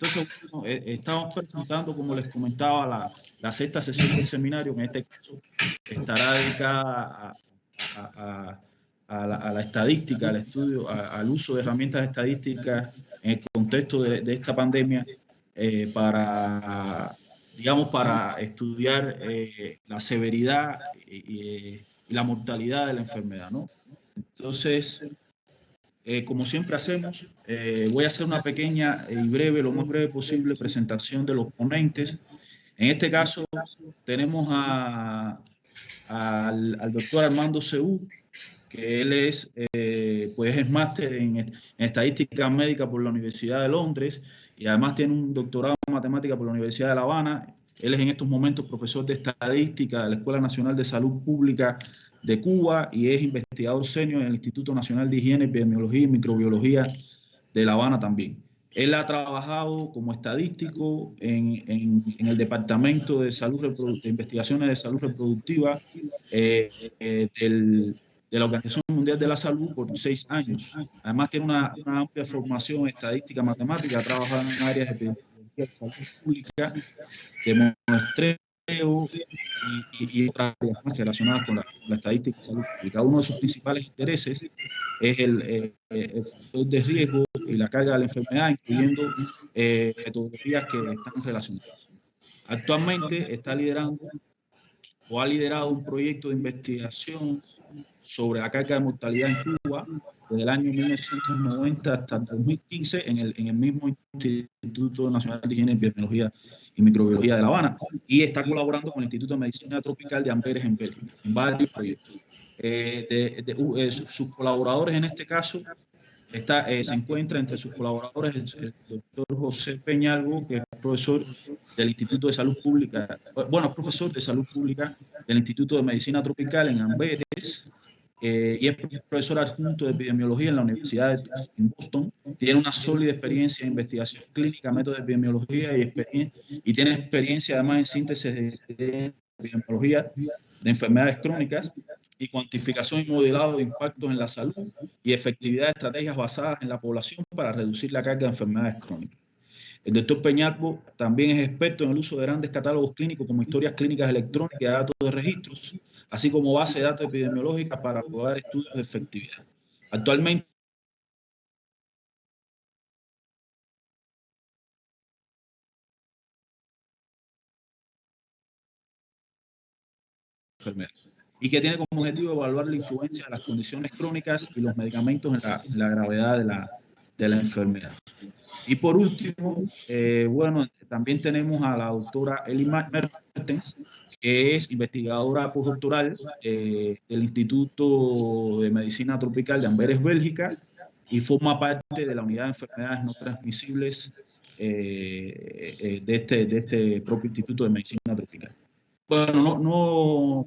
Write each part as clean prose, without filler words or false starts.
Entonces, bueno, estamos presentando, como les comentaba, la sexta sesión del seminario, que en este caso estará dedicada a la estadística, al estudio, al uso de herramientas estadísticas en el contexto de esta pandemia, para estudiar la severidad y la mortalidad de la enfermedad, ¿no? Entonces, como siempre hacemos, voy a hacer una pequeña y breve, lo más breve posible, presentación de los ponentes. En este caso, tenemos al doctor Armando Seú, que él es, es máster en estadística médica por la Universidad de Londres y además tiene un doctorado en matemática por la Universidad de La Habana. Él es en estos momentos profesor de estadística de la Escuela Nacional de Salud Pública de Cuba y es investigador senior en el Instituto Nacional de Higiene, Epidemiología y Microbiología de La Habana también. Él ha trabajado como estadístico en el Departamento de de Investigaciones de Salud Reproductiva de la Organización Mundial de la Salud por 6 años. Además tiene una amplia formación estadística matemática, ha trabajado en áreas de epidemiología de salud pública, de muestreo y otras áreas más relacionadas con la estadística y salud pública. Uno de sus principales intereses es el factor de riesgo y la carga de la enfermedad, incluyendo metodologías que están relacionadas. Actualmente está liderando o ha liderado un proyecto de investigación sobre la carga de mortalidad en Cuba desde el año 1990 hasta el 2015 en el mismo Instituto Nacional de Higiene, Epidemiología y Microbiología de La Habana, y está colaborando con el Instituto de Medicina Tropical de Amberes en Bélgica, en varios proyectos. Sus colaboradores en este caso se encuentra entre sus colaboradores el doctor José Peñalvo, que es profesor del Instituto de Salud Pública, profesor de Salud Pública del Instituto de Medicina Tropical en Amberes, y es profesor adjunto de epidemiología en la Universidad de Boston. Tiene una sólida experiencia en investigación clínica, métodos de epidemiología y tiene experiencia además en síntesis de epidemiología de enfermedades crónicas y cuantificación y modelado de impactos en la salud y efectividad de estrategias basadas en la población para reducir la carga de enfermedades crónicas. El doctor Peñalvo también es experto en el uso de grandes catálogos clínicos como historias clínicas electrónicas y datos de registros, así como base de datos epidemiológicas para poder estudios de efectividad. Actualmente, y que tiene como objetivo evaluar la influencia de las condiciones crónicas y los medicamentos en la gravedad de la enfermedad. Y por último, también tenemos a la doctora Eli Mertens, que es investigadora postdoctoral del Instituto de Medicina Tropical de Amberes, Bélgica, y forma parte de la unidad de enfermedades no transmisibles de este propio Instituto de Medicina Tropical. Bueno,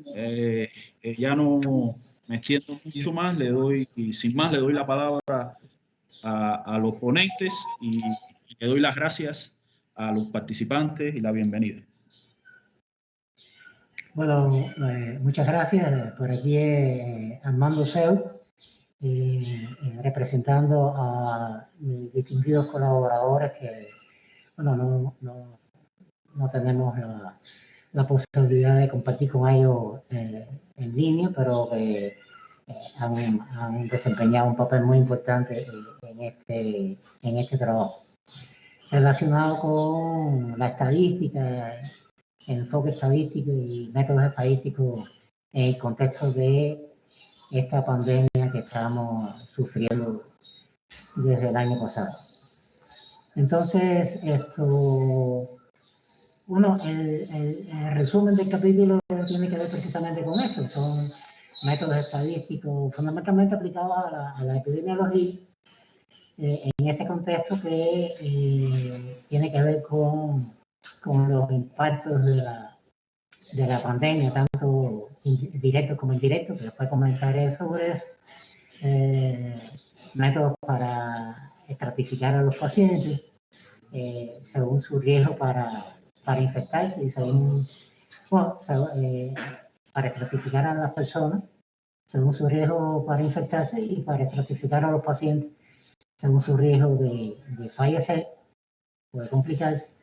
ya no me extiendo mucho más, sin más le doy la palabra a los ponentes y le doy las gracias a los participantes y la bienvenida. Bueno, muchas gracias. Por aquí Armando Seú, representando a mis distinguidos colaboradores que, bueno, no tenemos la posibilidad de compartir con ellos en línea, pero que han desempeñado un papel muy importante en este trabajo. Relacionado con la estadística, el enfoque estadístico y métodos estadísticos en el contexto de esta pandemia que estamos sufriendo desde el año pasado. Entonces, el resumen del capítulo tiene que ver precisamente con esto. Son métodos estadísticos fundamentalmente aplicados a la epidemiología en este contexto que tiene que ver con los impactos de la pandemia, tanto directos como indirectos, que después comentaré sobre eso. Métodos para estratificar a los pacientes según su riesgo para infectarse y para estratificar a las personas según su riesgo para infectarse y para estratificar a los pacientes según su riesgo de fallecer puede complicarse.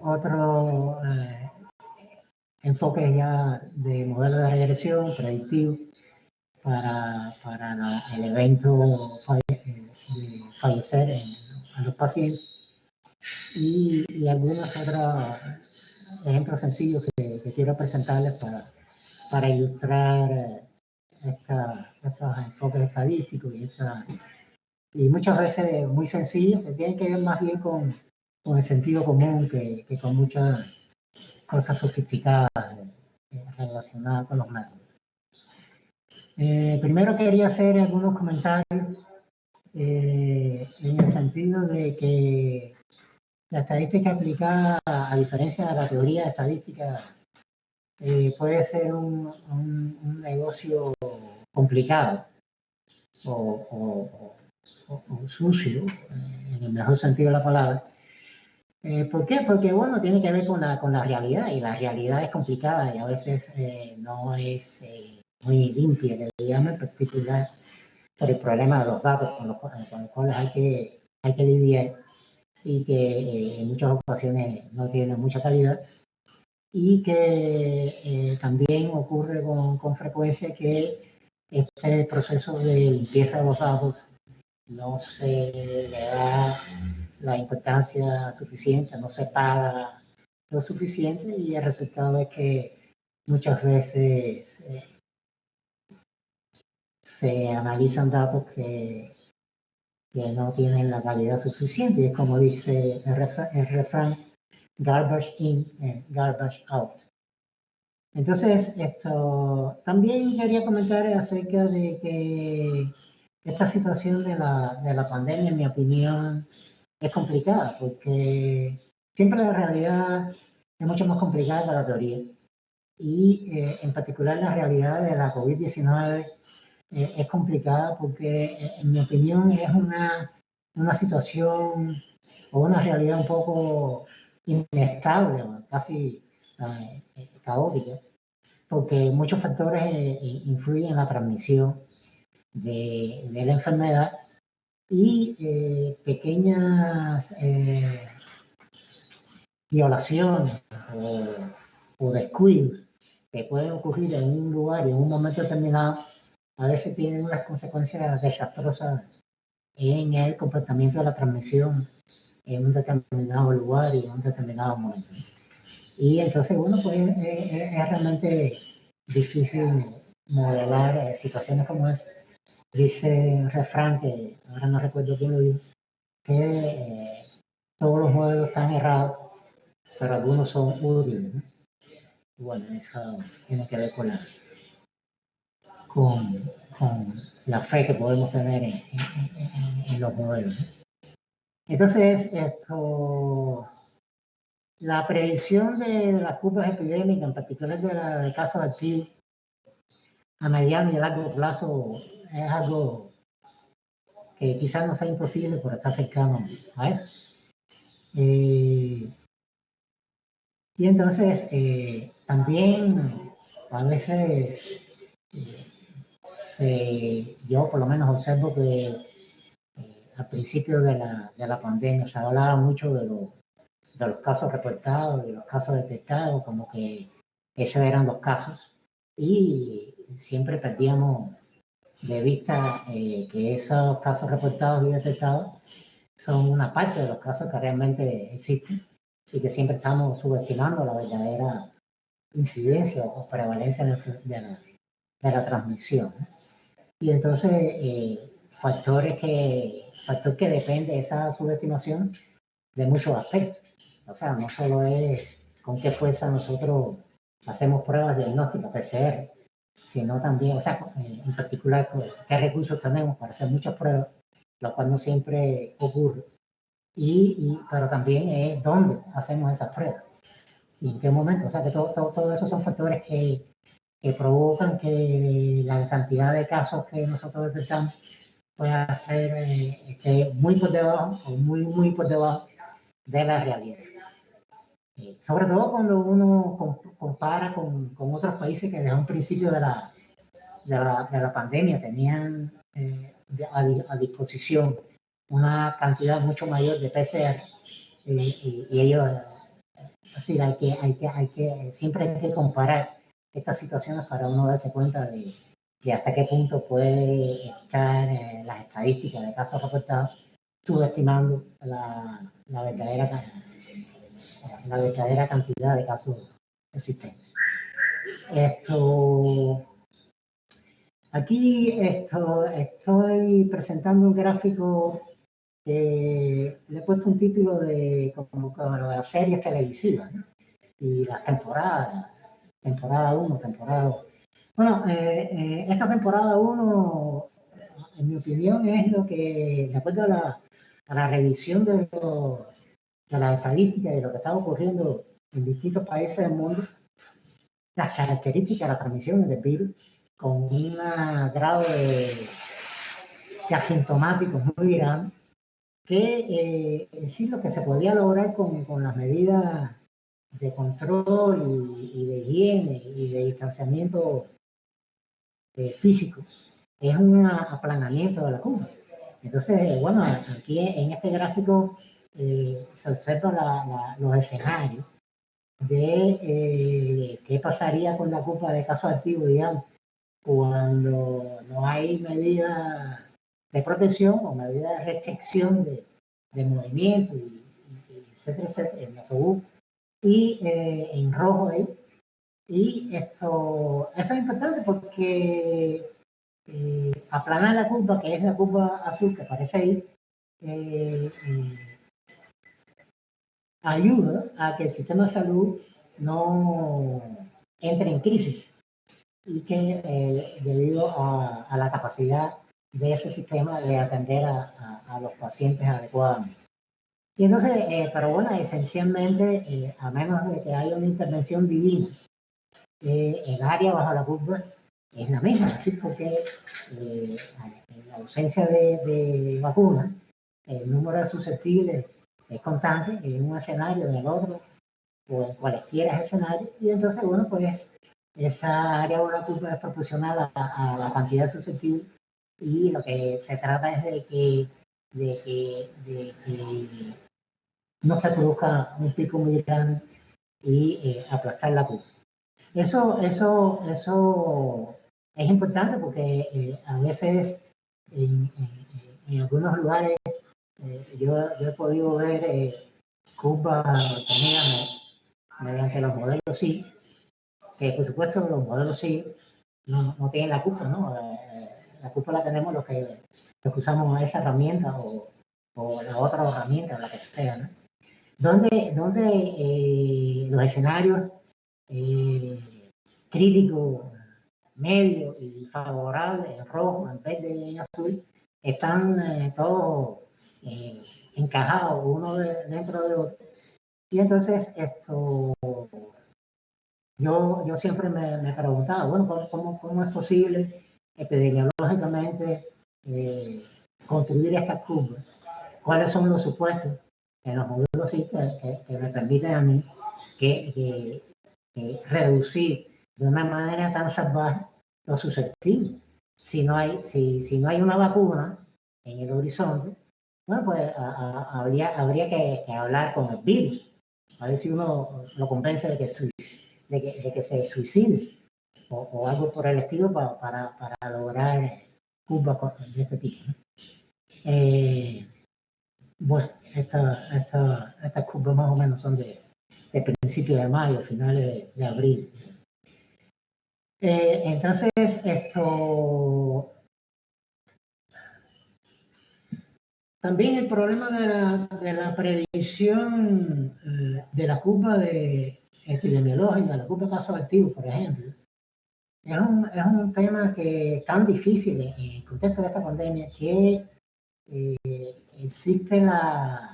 Otro enfoque ya de modelo de regresión predictivo para el evento de fallecer en los pacientes, y algunos otros ejemplos sencillos que quiero presentarles para ilustrar estos enfoques estadísticos y muchas veces muy sencillos, que tienen que ver más bien con el sentido común que con muchas cosas sofisticadas relacionadas con los métodos. Primero quería hacer algunos comentarios en el sentido de que la estadística aplicada, a diferencia de la teoría de estadística, puede ser un negocio complicado o sucio, en el mejor sentido de la palabra. ¿Por qué? Porque, bueno, tiene que ver con la realidad, y la realidad es complicada y a veces no es muy limpia, que digamos, en particular por el problema de los datos con los cuales hay que lidiar, y que en muchas ocasiones no tienen mucha calidad, y que también ocurre con frecuencia que este proceso de limpieza de los datos no se le da la importancia suficiente, no se paga lo suficiente, y el resultado es que muchas veces se analizan datos que no tienen la calidad suficiente, y es como dice el refrán, garbage in, garbage out. Entonces, también quería comentar acerca de que esta situación de la pandemia, en mi opinión, es complicada, porque siempre la realidad es mucho más complicada que la teoría. Y en particular la realidad de la COVID-19 es complicada porque, en mi opinión, es una situación o una realidad un poco inestable, casi caótica, porque muchos factores influyen en la transmisión de la enfermedad, y pequeñas violaciones o descuidos que pueden ocurrir en un lugar y en un momento determinado a veces tienen unas consecuencias desastrosas en el comportamiento de la transmisión en un determinado lugar y en un determinado momento. Y entonces, bueno, pues es realmente difícil modelar situaciones como esa. Dice el refrán, que ahora no recuerdo quién lo dijo, que todos los modelos están errados, pero algunos son útiles, ¿no? Y bueno, eso tiene que ver con la fe que podemos tener en los modelos, ¿no? Entonces, la predicción de las curvas epidémicas, en particular de casos activos, a mediano y largo plazo, es algo que quizás no sea imposible por estar cercano a eso. Y entonces, también a veces yo por lo menos observo que al principio de la pandemia se hablaba mucho de los casos reportados, de los casos detectados, como que esos eran los casos, y siempre perdíamos de vista que esos casos reportados y detectados son una parte de los casos que realmente existen, y que siempre estamos subestimando la verdadera incidencia o prevalencia de la transmisión. Y entonces, factor que depende de esa subestimación de muchos aspectos. O sea, no solo es con qué fuerza nosotros hacemos pruebas diagnósticas PCR, sino también, o sea, en particular, qué recursos tenemos para hacer muchas pruebas, lo cual no siempre ocurre. Pero también es dónde hacemos esas pruebas y en qué momento. O sea, que todo eso son factores que provocan que la cantidad de casos que nosotros detectamos pueda ser muy por debajo o muy por debajo de la realidad. Sobre todo cuando uno compara con otros países que desde un principio de la pandemia tenían a disposición una cantidad mucho mayor de PCR y ellos, así siempre hay que comparar estas situaciones para uno darse cuenta de hasta qué punto puede estar las estadísticas de casos reportados subestimando la verdadera cantidad de casos existentes. Aquí estoy presentando un gráfico que le he puesto un título de como las series televisivas, ¿no? Y las temporada 1, temporada 2. Bueno, esta temporada 1, en mi opinión, es lo que, de acuerdo a la revisión de las estadísticas y de lo que está ocurriendo en distintos países del mundo, las características de la transmisión del virus con un grado de asintomáticos muy grande, que sí, lo que se podía lograr con las medidas de control y de higiene y de distanciamiento físico es un aplanamiento de la curva. Entonces, bueno, aquí en este gráfico se observan los escenarios de qué pasaría con la curva de casos activos, digamos, cuando no hay medidas de protección o medidas de restricción de movimiento, etcétera, etcétera, en azul y en rojo ahí. Y eso es importante porque aplanar la curva, que es la curva azul que aparece ahí, ayuda a que el sistema de salud no entre en crisis y que debido a la capacidad de ese sistema de atender a los pacientes adecuadamente. Y entonces, pero bueno, esencialmente, a menos de que haya una intervención divina, el área bajo la curva es la misma, así porque en la ausencia de vacunas, el número de susceptibles es constante en un escenario, en el otro, o en cualquiera escenario, y entonces, bueno, pues esa área bajo la curva es proporcional a la cantidad de susceptibles, y lo que se trata es de que no se produzca un pico muy grande y aplastar la curva. Eso es importante porque a veces en algunos lugares yo he podido ver curvas obtenidas mediante los modelos SIG, que por supuesto los modelos SIG no tienen la culpa, ¿no? La culpa la tenemos los que usamos esa herramienta o la otra herramienta, la que sea, ¿no? Donde los escenarios críticos, medios y favorables, en rojo, en verde y en azul, están todos encajados uno dentro de otro. Y entonces yo siempre me preguntaba, bueno, ¿cómo es posible epidemiológicamente construir estas curvas? ¿Cuáles son los supuestos en los modelos que me permiten a mí que reducir de una manera tan salvaje los susceptibles? Si no hay una vacuna en el horizonte, bueno, pues habría que hablar con el virus, a ver si uno lo convence de que se suicide o algo por el estilo para lograr curvas de este tipo, ¿no? Bueno, estas curvas más o menos son de principios de mayo, finales de abril. Entonces, también el problema de la predicción de la curva epidemiológica, la curva de casos activos, por ejemplo, es un tema que es tan difícil en el contexto de esta pandemia que existe la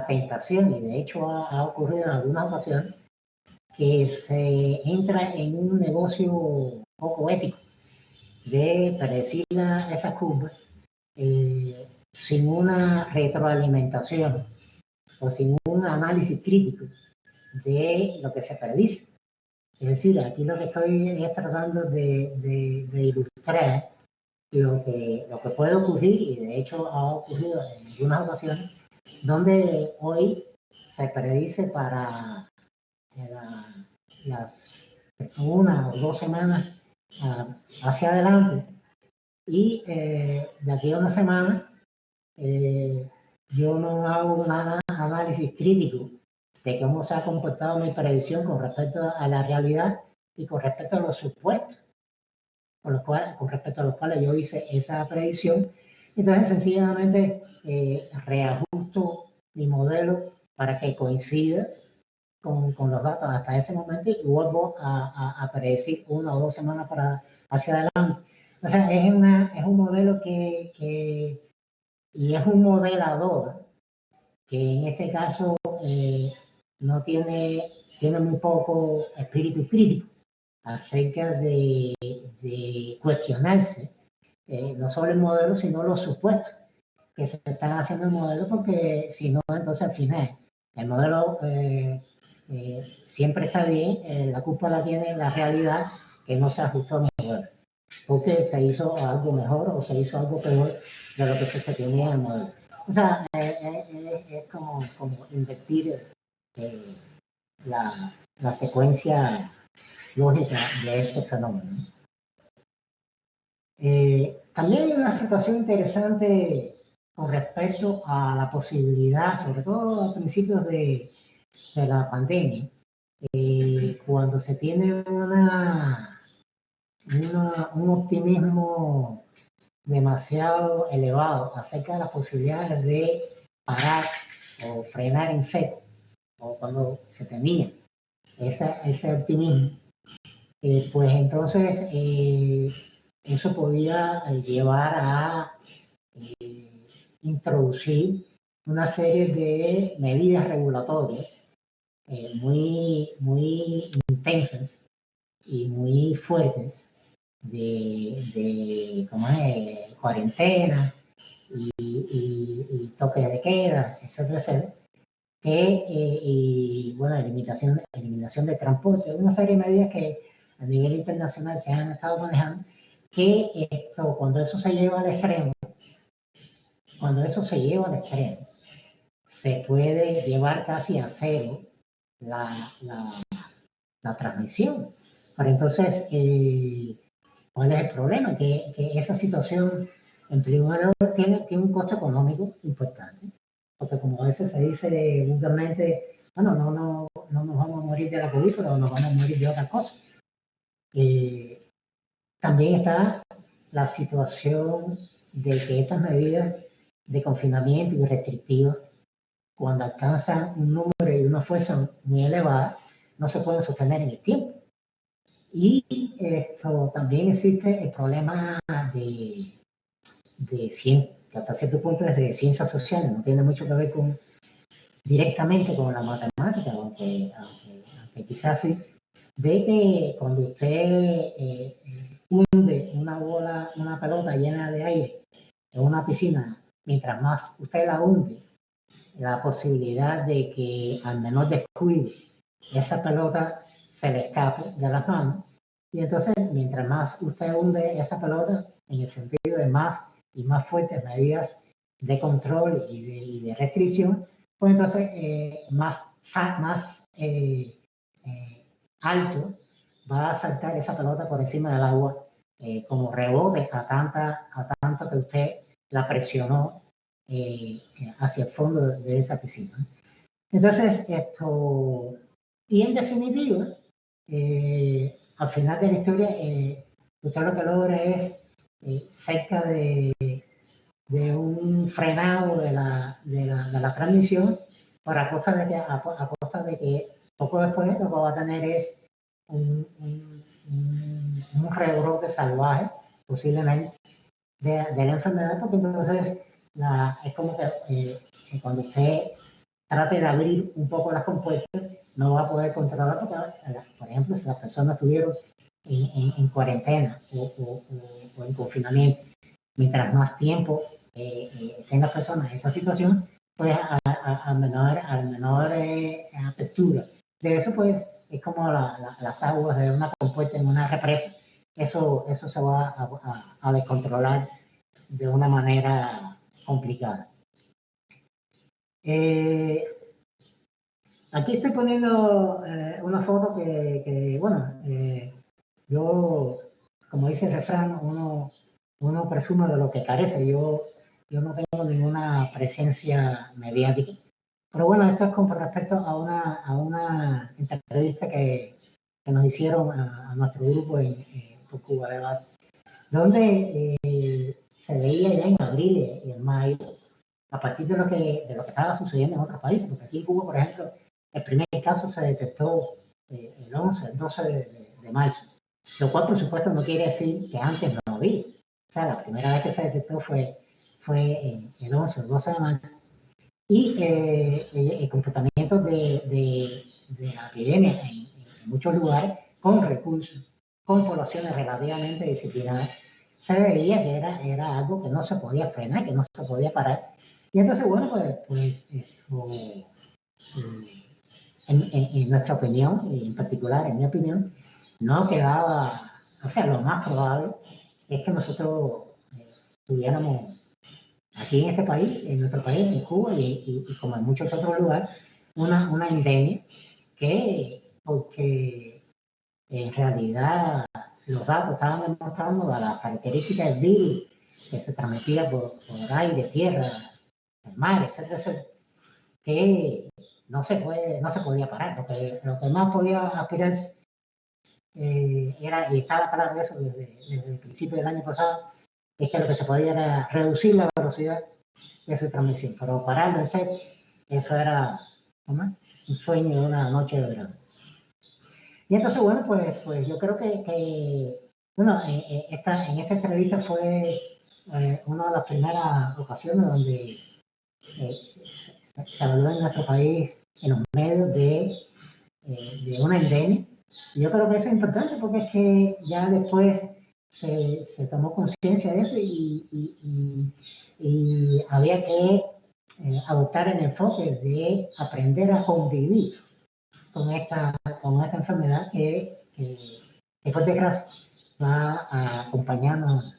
tentación, y de hecho ha ocurrido en algunas ocasiones, que se entra en un negocio poco ético de predecir esas curvas sin una retroalimentación o sin un análisis crítico de lo que se predice. Es decir, aquí lo que estoy tratando de ilustrar lo que puede ocurrir, y de hecho ha ocurrido en algunas ocasiones, donde hoy se predice para las 1 o 2 semanas hacia adelante, y de aquí a una semana yo no hago un análisis crítico de cómo se ha comportado mi predicción con respecto a la realidad y con respecto a los supuestos con respecto a los cuales yo hice esa predicción. Entonces, sencillamente reajusto mi modelo para que coincida con los datos hasta ese momento, y vuelvo a predecir 1 o 2 semanas hacia adelante. O sea, es un modelo y es un modelador que en este caso no tiene muy poco espíritu crítico acerca de cuestionarse no solo el modelo, sino los supuestos que se están haciendo en el modelo, porque si no, entonces al final el modelo siempre está bien, la culpa la tiene la realidad, que no se ajustó a mi modelo, porque se hizo algo mejor o se hizo algo peor de lo que se tenía en el modelo. O sea, es como invertir la secuencia lógica de este fenómeno. También hay una situación interesante con respecto a la posibilidad, sobre todo a principios de la pandemia, cuando se tiene un optimismo demasiado elevado acerca de las posibilidades de parar o frenar en seco, o cuando se tenía ese optimismo, pues entonces eso podía llevar a introducir una serie de medidas regulatorias muy intensas y muy fuertes de cuarentena y toque de queda, etcétera, y bueno, eliminación de transporte, una serie de medidas que a nivel internacional se han estado manejando, que cuando eso se lleva al extremo, se puede llevar casi a cero la transmisión. Pero entonces, ¿cuál es el problema? Que esa situación, en primer lugar, tiene un costo económico importante, porque como a veces se dice vulgarmente, bueno, no nos vamos a morir de la COVID, pero nos vamos a morir de otras cosas. También está la situación de que estas medidas de confinamiento y restrictivas, cuando alcanzan un número y una fuerza muy elevada, no se pueden sostener en el tiempo. Y también existe el problema de ciencia, que hasta cierto punto es de ciencias sociales, no tiene mucho que ver directamente con la matemática, aunque quizás sí, de que cuando usted hunde una pelota llena de aire en una piscina, mientras más usted la hunde, la posibilidad de que al menor descuido esa pelota se le escape de las manos, y entonces mientras más usted hunde esa pelota, en el sentido de más y más fuertes medidas de control y de restricción, pues entonces más alto va a saltar esa pelota por encima del agua como rebote a tanto que usted la presionó hacia el fondo de esa piscina. Entonces, y en definitiva, al final de la historia, usted lo que logra es cerca de un frenado de la transmisión, a costa de que poco después lo que va a tener es un rebrote salvaje, posiblemente, de la enfermedad, porque entonces es como que cuando usted trate de abrir un poco las compuertas, no va a poder controlar, porque, por ejemplo, si las personas estuvieron en cuarentena o en confinamiento, mientras más tiempo estén las personas en esa situación, pues a menor apertura de eso, pues es como las aguas de una compuerta en una represa, eso se va a descontrolar de una manera complicada. Aquí estoy poniendo una foto que bueno, yo, como dice el refrán, uno presume de lo que carece. Yo no tengo ninguna presencia mediática. Pero bueno, esto es con respecto a una entrevista que nos hicieron a nuestro grupo por Cuba Debate, donde se veía ya en abril y en mayo, a partir de lo que estaba sucediendo en otros países, porque aquí en Cuba, por ejemplo, el primer caso se detectó el 12 de marzo, lo cual por supuesto no quiere decir que antes no había. O sea, la primera vez que se detectó fue el 11 o 12 de marzo, y el comportamiento de la epidemia en muchos lugares, con recursos, con poblaciones relativamente disciplinadas, se veía que era algo que no se podía frenar, que no se podía parar. Y entonces, bueno, pues esto, en nuestra opinión, y en particular en mi opinión, no quedaba, o sea, lo más probable es que nosotros tuviéramos aquí en este país, en nuestro país, en Cuba y como en muchos otros lugares, una endemia que, porque en realidad los datos estaban demostrando las características del virus que se transmitía por aire, tierra, el mar, etcétera, etcétera, que no se podía parar. Lo que más podía aspirarse era, y estaba claro eso desde el principio del año pasado, es que lo que se podía era reducir la velocidad de su transmisión, pero pararlo en seco, eso era un sueño de una noche de verano. Y entonces, bueno, pues yo creo que bueno, en esta entrevista fue una de las primeras ocasiones donde se habló en nuestro país, en los medios, de una endemia. Y yo creo que eso es importante porque es que ya después se tomó conciencia de eso y había que adoptar el enfoque de aprender a convivir con esta enfermedad que por desgracia va a acompañarnos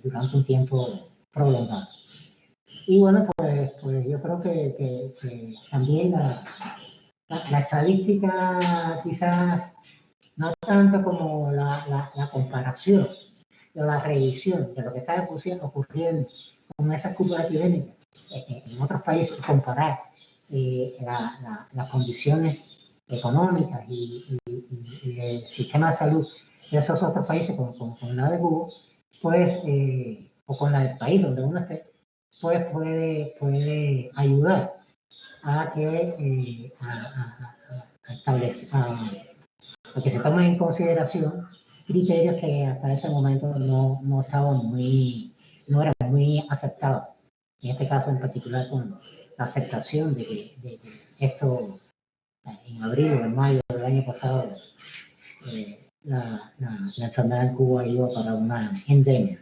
durante un tiempo prolongado. Y bueno, pues yo creo que también la estadística, quizás no tanto como la comparación, pero la revisión de lo que está ocurriendo con esas curvas epidémicas en otros países, comparar las condiciones económicas y el sistema de salud de esos otros países con la de Cuba, pues, o con la del país donde uno esté, pues puede ayudar a que a que se tomen en consideración criterios que hasta ese momento no estaban no eran muy aceptados. En este caso en particular con la aceptación de que esto en abril o en mayo del año pasado la enfermedad en Cuba iba para una endemia.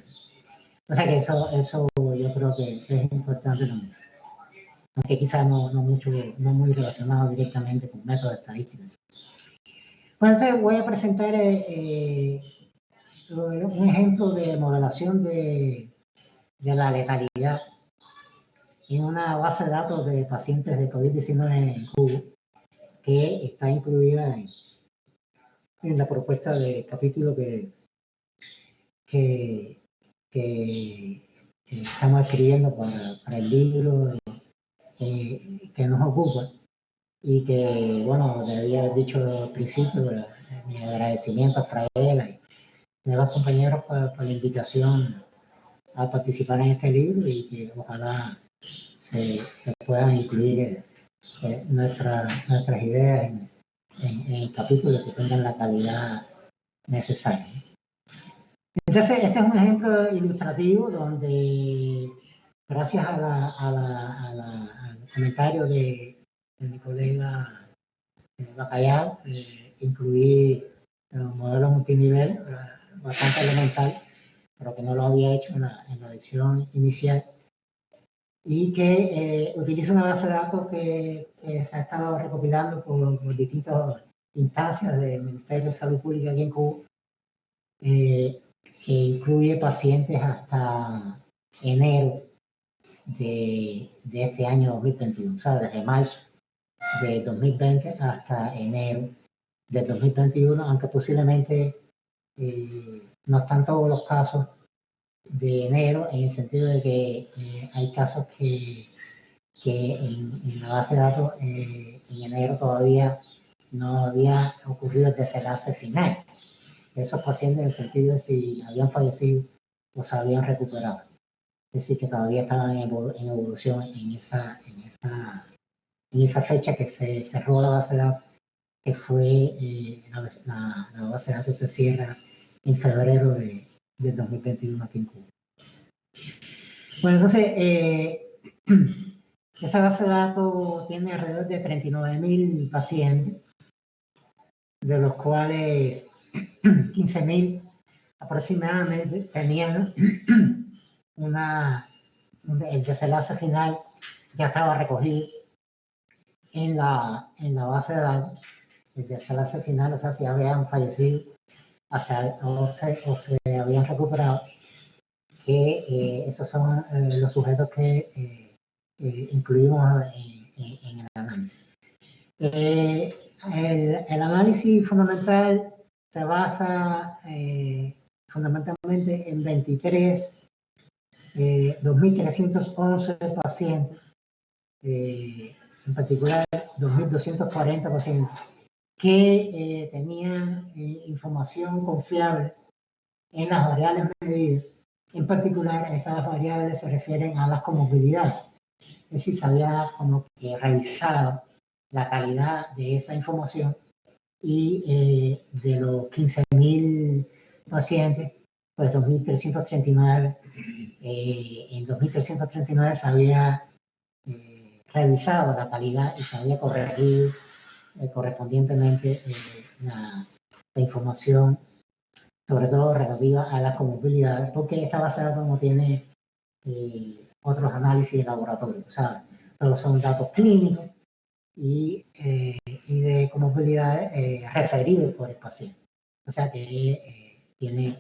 O sea que eso yo creo que es importante también, aunque quizás no muy relacionado directamente con métodos estadísticos. Bueno, entonces voy a presentar un ejemplo de modelación de la letalidad en una base de datos de pacientes de COVID-19 en Cuba, que está incluida en la propuesta de capítulo que estamos escribiendo para el libro que nos ocupa. Y que, bueno, le había dicho al principio mi agradecimiento a Fraela y a los compañeros por la invitación a participar en este libro y que ojalá se puedan incluir nuestras ideas en capítulos que tengan la calidad necesaria. Entonces, este es un ejemplo ilustrativo donde, gracias al comentario de mi colega Bacallao, incluí un modelo multinivel bastante elemental, pero que no lo había hecho en la edición inicial, y que utiliza una base de datos que se ha estado recopilando por distintas instancias del Ministerio de Salud Pública aquí en Cuba, que incluye pacientes hasta enero de este año 2021, o sea, desde marzo de 2020 hasta enero de 2021, aunque posiblemente no están todos los casos de enero, en el sentido de que hay casos que en la base de datos en enero todavía no había ocurrido el desenlace final de esos pacientes, en el sentido de si habían fallecido o se habían recuperado. Es decir, que todavía estaban en evolución en esa fecha que se cerró la base de datos, que fue la base de datos se cierra en febrero de 2021 aquí en Cuba. Bueno, entonces, esa base de datos tiene alrededor de 39.000 pacientes, de los cuales 15.000 aproximadamente tenían el desenlace final ya estaba recogido en la base de datos. El desenlace final, o sea, si habían fallecido o se habían recuperado, que esos son los sujetos que incluimos en el análisis. El análisis fundamental se basa fundamentalmente en 2.311 pacientes, en particular 2.240 pacientes que tenían información confiable en las variables medidas. En particular, esas variables se refieren a las comorbilidades. Es decir, se había como que revisado la calidad de esa información y de los 15.000 pacientes, pues 2.339, en 2.339 se había revisado la calidad y se había corregido correspondientemente la información, sobre todo relativa a las comorbilidades, porque esta base de datos no tiene otros análisis de laboratorio, o sea, todos son datos clínicos y de comorbilidades referidos por el paciente. O sea que tiene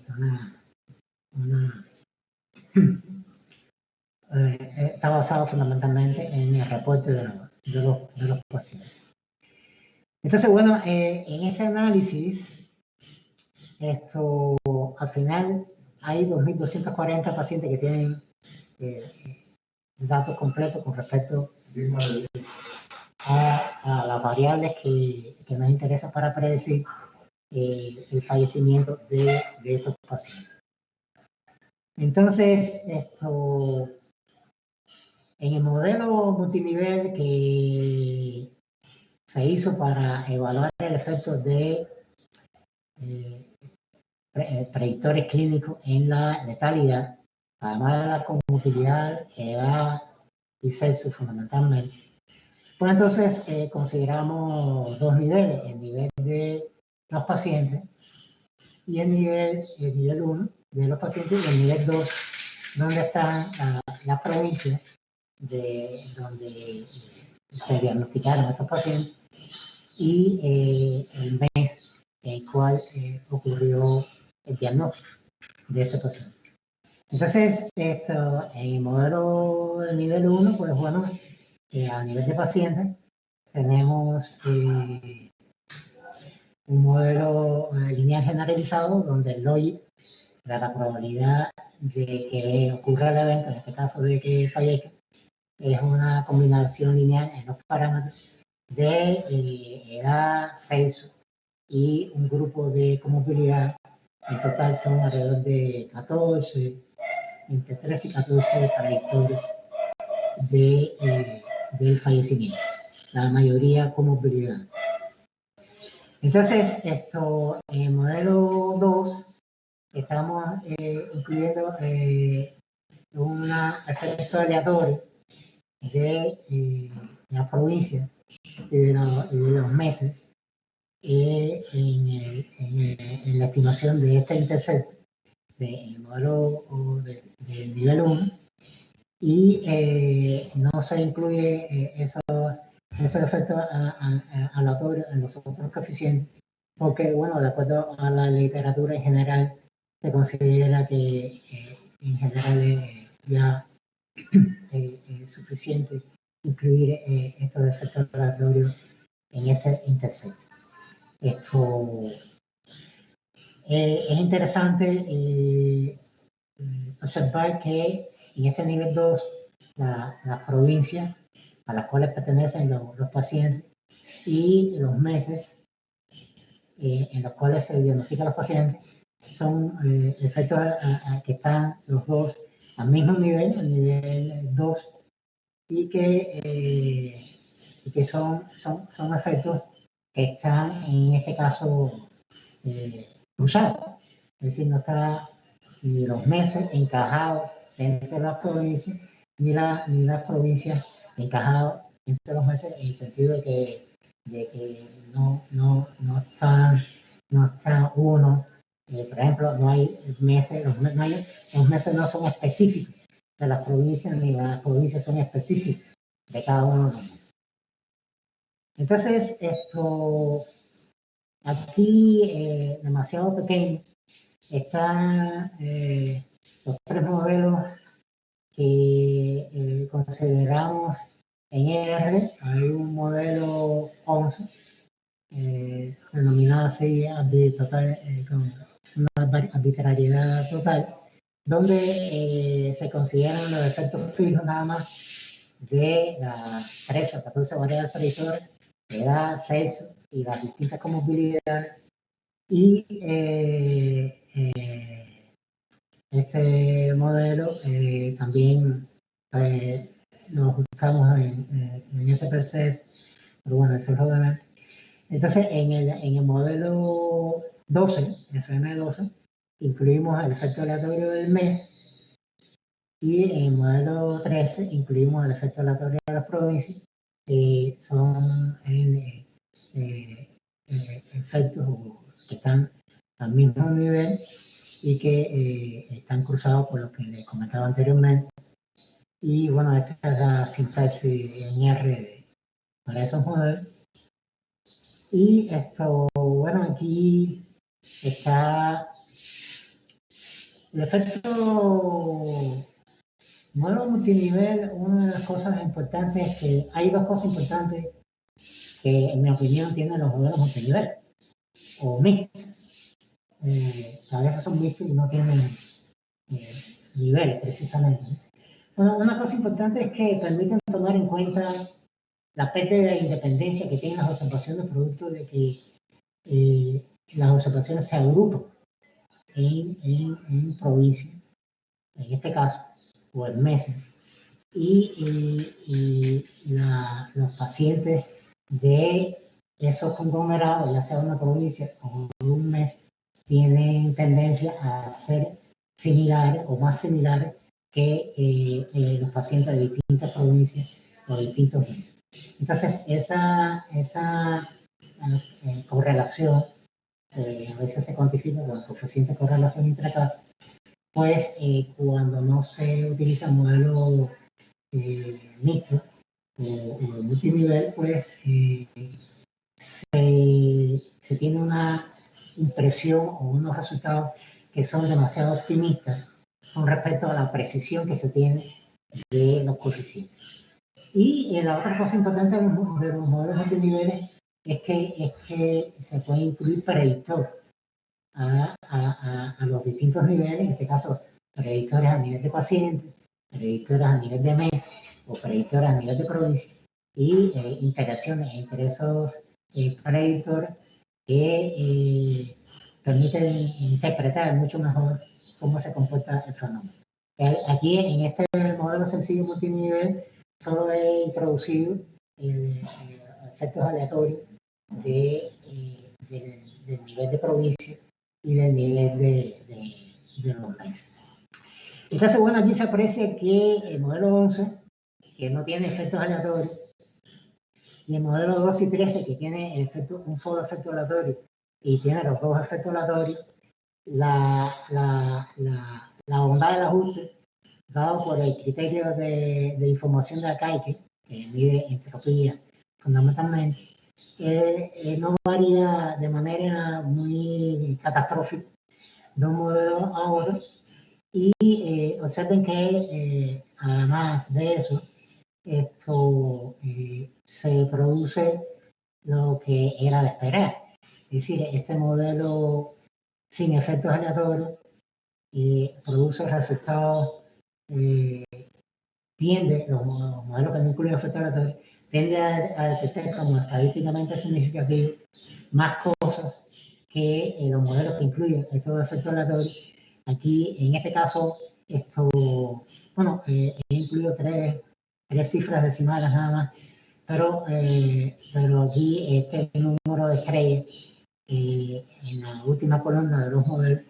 está basado fundamentalmente en el reporte de los pacientes. Entonces, bueno, en ese análisis, al final hay 2.240 pacientes que tienen datos completos con respecto a las variables que nos interesan para predecir el fallecimiento de estos pacientes. Entonces, en el modelo multinivel que se hizo para evaluar el efecto de predictores clínicos en la letalidad, además de la comorbilidad, edad y sexo fundamentalmente, pues entonces consideramos dos niveles: el nivel de los pacientes y el nivel 1 de los pacientes, y el nivel 2, donde están las provincias donde se diagnosticaron estos pacientes y el mes en el cual ocurrió el diagnóstico de este paciente. Entonces, en el modelo de nivel 1, pues bueno, a nivel de pacientes, tenemos un modelo lineal generalizado donde el logit da la probabilidad de que ocurra el evento, en este caso de que fallezca, es una combinación lineal en los parámetros de edad, sexo y un grupo de comorbilidad. En total son alrededor de 14, entre 13 y 14 predictores del fallecimiento, la mayoría comorbilidad. Entonces, en el modelo 2 estamos incluyendo un efecto aleatorio de la provincia y de los meses en la estimación de este intercepto del modelo de nivel 1, y no se incluye esos efectos aleatorios en los otros coeficientes, porque, bueno, de acuerdo a la literatura en general, se considera que en general ya es suficiente incluir estos efectos aleatorios en este intersecto. Esto es interesante observar que en este nivel 2 las provincias a las cuales pertenecen los pacientes y los meses en los cuales se diagnostican los pacientes son efectos que están los dos al mismo nivel, el nivel 2, y que son efectos que están en este caso cruzados. Es decir, no está ni los meses encajados entre las provincias, ni las provincias encajadas entre los meses, en el sentido de que no está uno. Por ejemplo, no hay meses, los meses no son específicos de las provincias, ni las provincias son específicas de cada uno de los meses. Entonces, esto aquí demasiado pequeño están los tres modelos que consideramos en R. Hay un modelo 11 denominado así total, con una arbitrariedad total, donde se consideran los efectos fijos nada más de las 13 o 14 variables predictoras, edad, sexo y las distintas comorbilidades. Y este modelo también nos buscamos en ese proceso, pero bueno, eso es lo demás. Entonces, en el modelo 12, FM12, incluimos el efecto aleatorio del mes, y en el modelo 13 incluimos el efecto aleatorio de las provincias, que son efectos que están al mismo nivel y que están cruzados por lo que les comentaba anteriormente. Y bueno, esta es la sintaxis en R para esos modelos. Y esto, bueno, aquí está el efecto modelo multinivel. Una de las cosas importantes es que hay dos cosas importantes que, en mi opinión, tienen los modelos multinivel o mixtos. A veces son mixtos y no tienen nivel precisamente. Bueno, una cosa importante es que permiten tomar en cuenta la pérdida de independencia que tienen las observaciones producto de que las observaciones se agrupan en provincias, en este caso, o en meses, y los pacientes de esos conglomerados, ya sea una provincia o un mes, tienen tendencia a ser similares o más similares que los pacientes de distintas provincias o distintos meses. Entonces, esa correlación a veces se cuantifica con coeficiente de correlación intracasa, pues cuando no se utiliza modelo mixto o multinivel, pues se tiene una impresión o unos resultados que son demasiado optimistas con respecto a la precisión que se tiene de los coeficientes. Y la otra cosa importante de los modelos multiniveles es que se puede incluir predictores a los distintos niveles, en este caso predictores a nivel de paciente, predictores a nivel de mes o predictores a nivel de provincia, y interacciones entre esos predictores que permiten interpretar mucho mejor cómo se comporta el fenómeno. Aquí en este modelo sencillo multinivel solo he introducido efectos aleatorios del nivel de provincia y del nivel de los meses. Entonces, bueno, aquí se aprecia que el modelo 11, que no tiene efectos aleatorios, y el modelo 12 y 13, que tiene un solo efecto aleatorio y tiene los dos efectos aleatorios, la bondad del ajuste dado por el criterio de información de Akaike, que mide entropía fundamentalmente, no varía de manera muy catastrófica dos modelos a otro y observen que además de eso, esto se produce lo que era de esperar. Es decir, este modelo sin efectos aleatorios produce resultados, los modelos que no incluyen efectos aleatorios, tiende a detectar como estadísticamente significativos más cosas que los modelos que incluyen estos efectos aleatorios. Aquí, en este caso, he incluido tres cifras decimales nada más, pero aquí este número de estrellas en la última columna de los modelos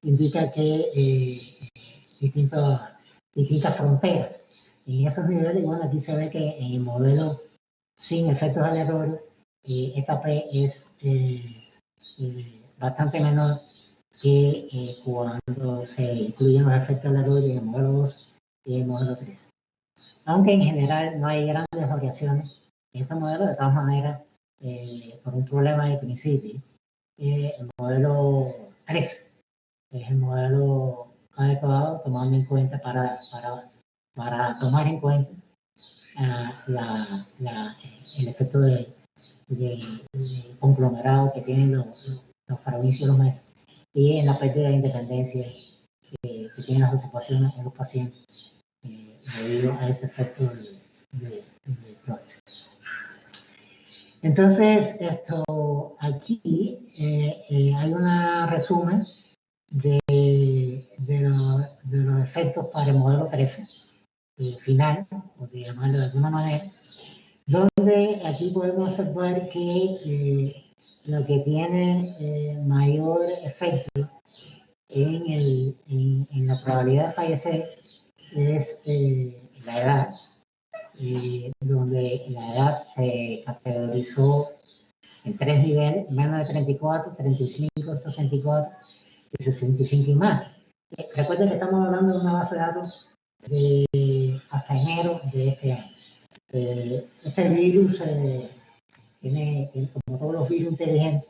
indica que distintas fronteras. En esos niveles, bueno, aquí se ve que en el modelo sin efectos aleatorios, esta P es bastante menor que cuando se incluyen los efectos aleatorios en el modelo 2 y el modelo 3. Aunque en general no hay grandes variaciones en este modelo, de todas maneras, por un problema de principio, el modelo 3 es el modelo adecuado, tomando en cuenta para tomar en cuenta el efecto de conglomerado que tienen los faraones y los meses, y en la pérdida de independencia que tienen las observaciones en los pacientes debido a ese efecto de Plotz. Entonces, aquí hay un resumen de los efectos para el modelo 13 final, por llamarlo de alguna manera, donde aquí podemos observar que lo que tiene mayor efecto en la probabilidad de fallecer es la edad, donde la edad se categorizó en tres niveles: menos de 34, 35, 64 y 65 y más. Recuerden que estamos hablando de una base de datos hasta enero de este año. Este virus tiene, como todos los virus inteligentes,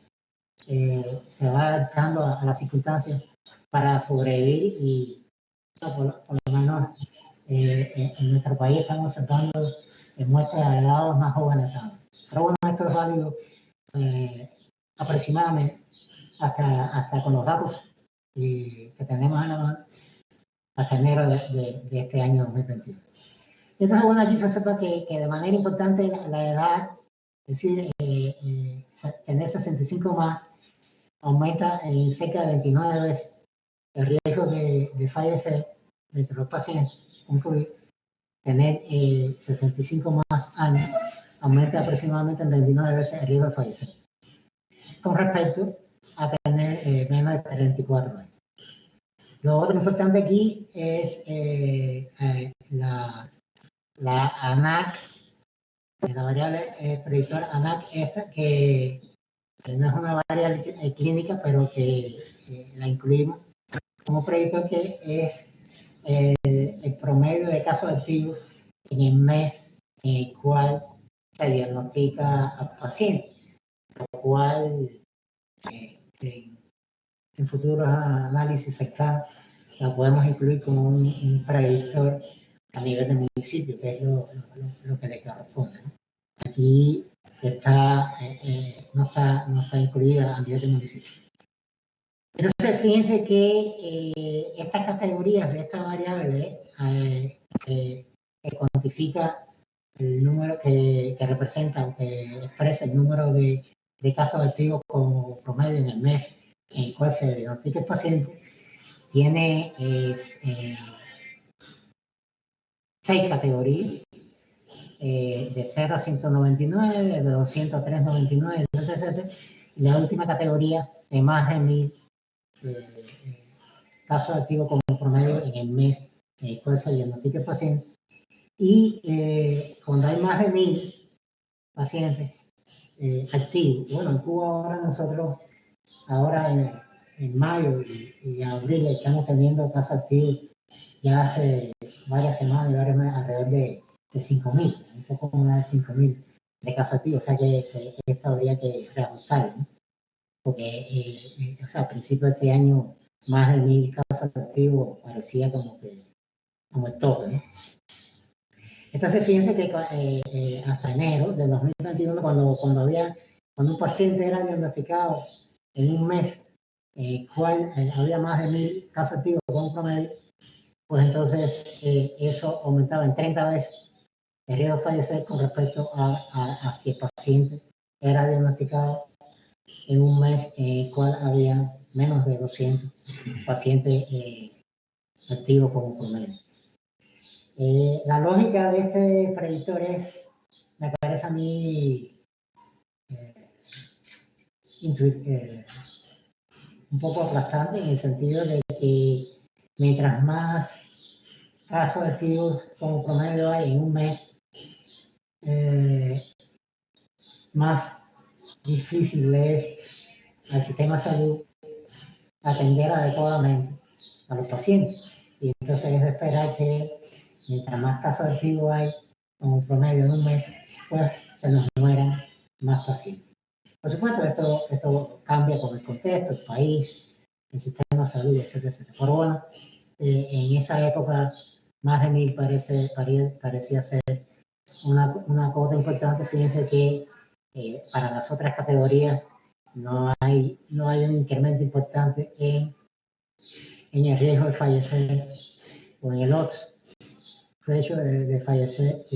se va adaptando a las circunstancias para sobrevivir y por lo menos en nuestro país estamos observando muestras de edades más jóvenes. Pero bueno, esto es válido aproximadamente hasta con los datos que tenemos en la mano hasta enero de este año 2021. Entonces, bueno, aquí se sepa que de manera importante la edad, es decir, tener 65 más, aumenta en cerca de 29 veces el riesgo de fallecer entre los pacientes con COVID. Tener 65 más años aumenta aproximadamente en 29 veces el riesgo de fallecer, con respecto a tener menos de 34 años. Lo otro importante aquí es la ANAC, la variable predictora ANAC, esta que no es una variable clínica, pero que la incluimos como predictor, que es el promedio de casos activos en el mes en el cual se diagnostica al paciente, lo cual en futuros análisis cercanos la podemos incluir como un predictor a nivel de municipio, que es lo que le corresponde, ¿no? Aquí no está incluida a nivel de municipio. Entonces, fíjense que estas categorías, esta variable que cuantifica el número que representa o que expresa el número de casos activos como promedio en el mes en el cual se diagnostica el paciente, tiene 6 categorías, de 0 a 199, de 200 a 399, etc. Y la última categoría de más de 1000 casos activos como promedio en el mes en el cual se diagnostica el paciente. Y cuando hay más de 1000 pacientes activos, bueno, en Cuba ahora en mayo y abril estamos teniendo casos activos ya hace varias semanas y varios meses, alrededor de 5.000, un poco más de 5.000 de casos activos. O sea que esto habría que reajustar, ¿no? Porque a principios de este año más de 1000 casos activos parecía como el tope, ¿no? Entonces, fíjense que hasta enero de 2021, cuando un paciente era diagnosticado en un mes, había más de 1000 casos activos con un promedio, pues entonces eso aumentaba en 30 veces el riesgo de fallecer con respecto a si el paciente era diagnosticado en un mes en el cual había menos de 200 pacientes activos como promedio. La lógica de este predictor me parece a mí un poco aplastante en el sentido de que mientras más casos activos como promedio hay en un mes, más difícil es al sistema de salud atender adecuadamente a los pacientes. Y entonces es de esperar que mientras más casos activos hay como promedio en un mes, pues se nos mueran más pacientes. Por supuesto, esto cambia con el contexto, el país, el sistema de salud, etcétera, etcétera. Pero bueno, en esa época, más de 1000 parecía ser una cuota importante. Fíjense que para las otras categorías no hay un incremento importante en el riesgo de fallecer o en el odds ratio de fallecer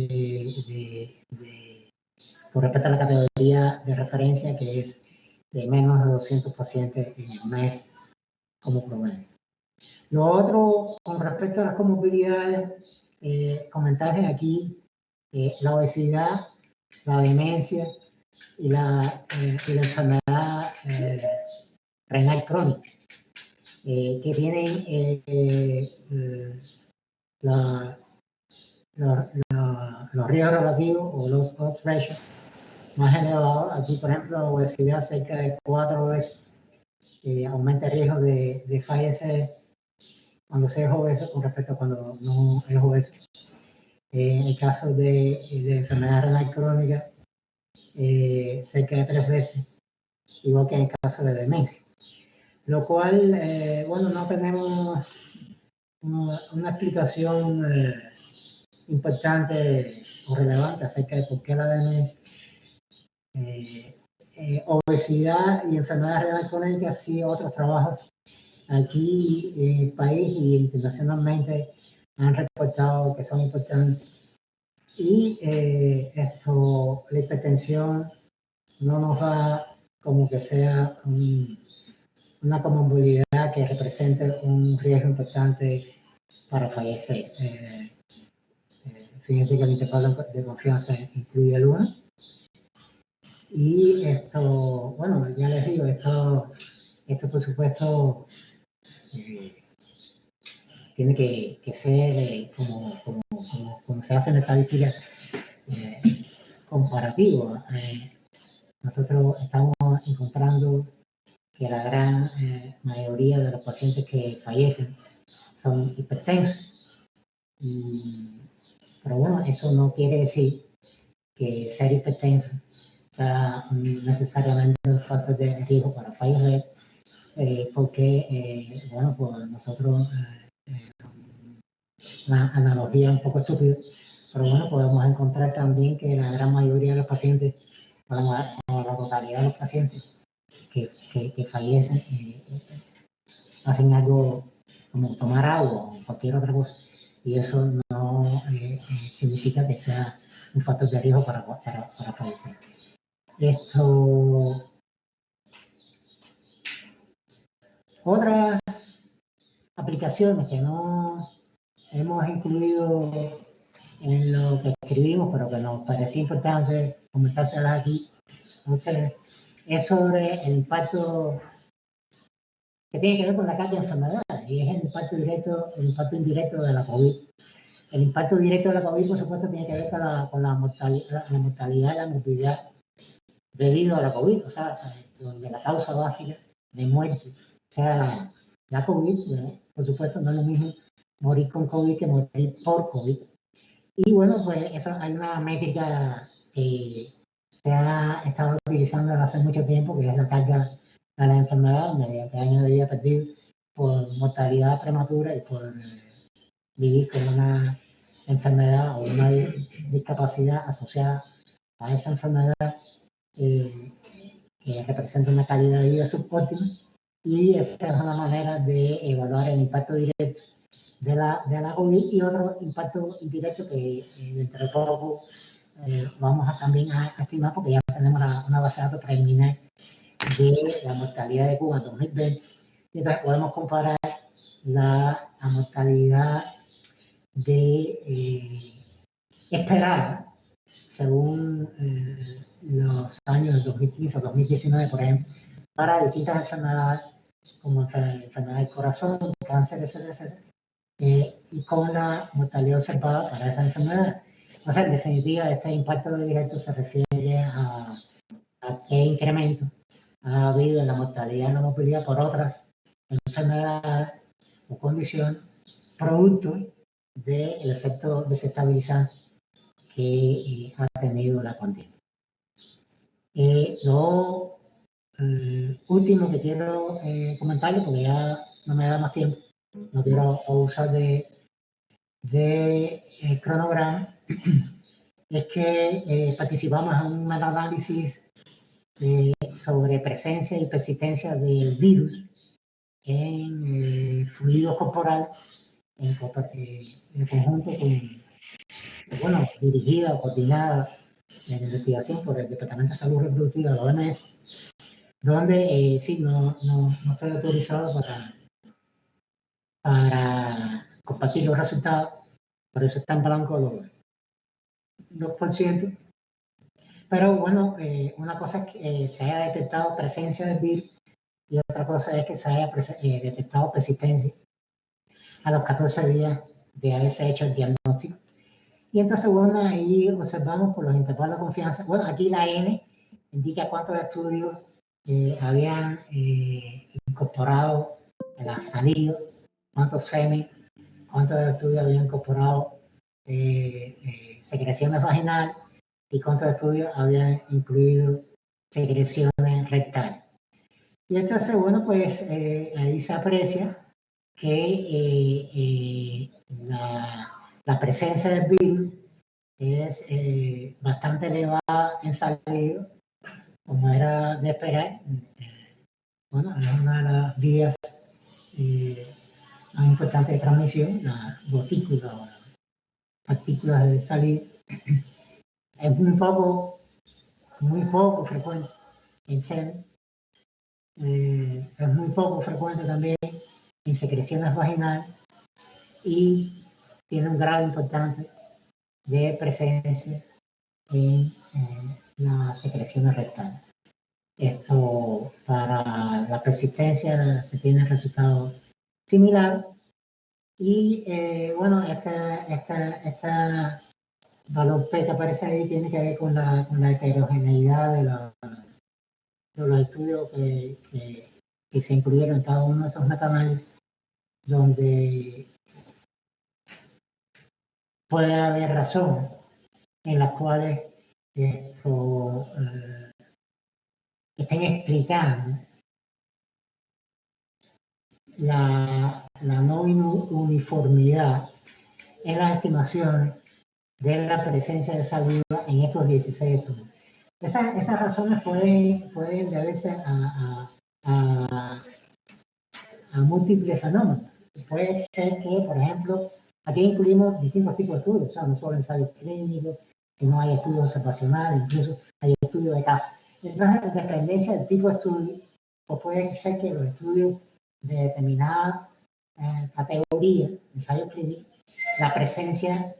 con respecto a la categoría de referencia, que es de menos de 200 pacientes en el mes como promedio. Lo otro, con respecto a las comorbilidades, comentarles aquí la obesidad, la demencia y la enfermedad renal crónica, que tienen los riesgos relativos o los odds ratio más elevados. Aquí, por ejemplo, la obesidad cerca de 4 veces aumenta el riesgo de fallecer cuando se es obeso con respecto a cuando no es obeso. En el caso de enfermedad renal crónica, cerca de 3 veces, igual que en el caso de demencia. Lo cual, bueno, no tenemos una explicación importante o relevante acerca de por qué la demencia, obesidad y enfermedad renal crónica. Sí, otros trabajos aquí en el país y internacionalmente han reportado que son importantes. Y la hipertensión no nos da como que sea una comorbilidad que represente un riesgo importante para fallecer. Fíjense que el intervalo de confianza incluye el 1. Y esto, bueno, ya les digo, esto por supuesto tiene que ser como se hace en estadísticas comparativo. Nosotros estamos encontrando que la gran mayoría de los pacientes que fallecen son hipertensos. Pero bueno, eso no quiere decir que ser hipertenso sea necesariamente un factor de riesgo para fallecer, porque, bueno, pues nosotros, una analogía un poco estúpida, pero bueno, podemos encontrar también que la gran mayoría de los pacientes, o la totalidad de los pacientes que fallecen, hacen algo como tomar agua o cualquier otra cosa, y eso no significa que sea un factor de riesgo para fallecer. Otras aplicaciones que no hemos incluido en lo que escribimos, pero que nos parecía importante comentárselas aquí a ustedes, es sobre el impacto que tiene que ver con la carga de enfermedades, y es el impacto indirecto de la COVID. El impacto directo de la COVID, por supuesto, tiene que ver con la mortalidad y la morbilidad debido a la COVID, o sea, donde la causa básica de muerte sea la COVID, ¿no? Por supuesto, no es lo mismo morir con COVID que morir por COVID. Y bueno, pues eso, hay una métrica que se ha estado utilizando desde hace mucho tiempo, que es la carga de la enfermedad mediante años de vida perdido por mortalidad prematura y por vivir con una enfermedad o una discapacidad asociada a esa enfermedad que representa una calidad de vida subóptima, y esa es una manera de evaluar el impacto directo de la COVID. Y otro impacto indirecto que dentro de poco vamos a también a estimar, porque ya tenemos una base de datos preliminar de la mortalidad de Cuba en 2020, y entonces podemos comparar la mortalidad esperada según los años 2015 o 2019, por ejemplo, para distintas enfermedades como enfermedad del corazón, cáncer, etcétera, y con la mortalidad observada para esa enfermedad. O sea, en definitiva, este impacto directo se refiere a qué incremento ha habido en la mortalidad y la movilidad por otras enfermedades o condiciones, producto del efecto desestabilizante que ha tenido la pandemia. Lo último que quiero comentarle, porque ya no me da más tiempo, no quiero abusar de cronograma, es que participamos en un metaanálisis sobre presencia y persistencia del virus en fluidos corporales en conjunto con, dirigida o coordinada en investigación por el Departamento de Salud Reproductiva de la OMS, donde sí, no estoy autorizado para compartir los resultados, por eso está en blanco los 2%. Pero bueno, una cosa es que se haya detectado presencia del virus y otra cosa es que se haya detectado persistencia a los 14 días de haberse hecho el diagnóstico. Y entonces, bueno, ahí observamos por los intervalos de confianza. Bueno, aquí la N indica cuántos estudios habían incorporado la saliva, cuántos semen, cuántos estudios habían incorporado secreciones vaginales y cuántos estudios habían incluido secreciones rectales. Y entonces, bueno, pues ahí se aprecia que la presencia del virus es bastante elevada en saliva, como era de esperar. Bueno, es una de las vías más importantes de transmisión, la gotícula o las partículas de saliva. Es muy poco frecuente en semen. Es muy poco frecuente también en secreciones vaginales y tiene un grado importante de presencia en las secreciones rectales. Esto, para la persistencia se tiene resultados similares y bueno, este valor P que aparece ahí tiene que ver con la heterogeneidad de los estudios que se incluyeron en cada uno de esos metaanálisis, donde puede haber razones en las cuales estén explicando la no uniformidad en las estimaciones de la presencia de saliva en estos 16 estudios. Esas razones pueden deberse a múltiples fenómenos. Puede ser que, por ejemplo, aquí incluimos distintos tipos de estudios, o sea, no solo ensayos clínicos, sino hay estudios observacionales, incluso hay estudios de casos. Entonces, en dependencia del tipo de estudio, pues puede ser que los estudios de determinada categoría, ensayos clínicos, la presencia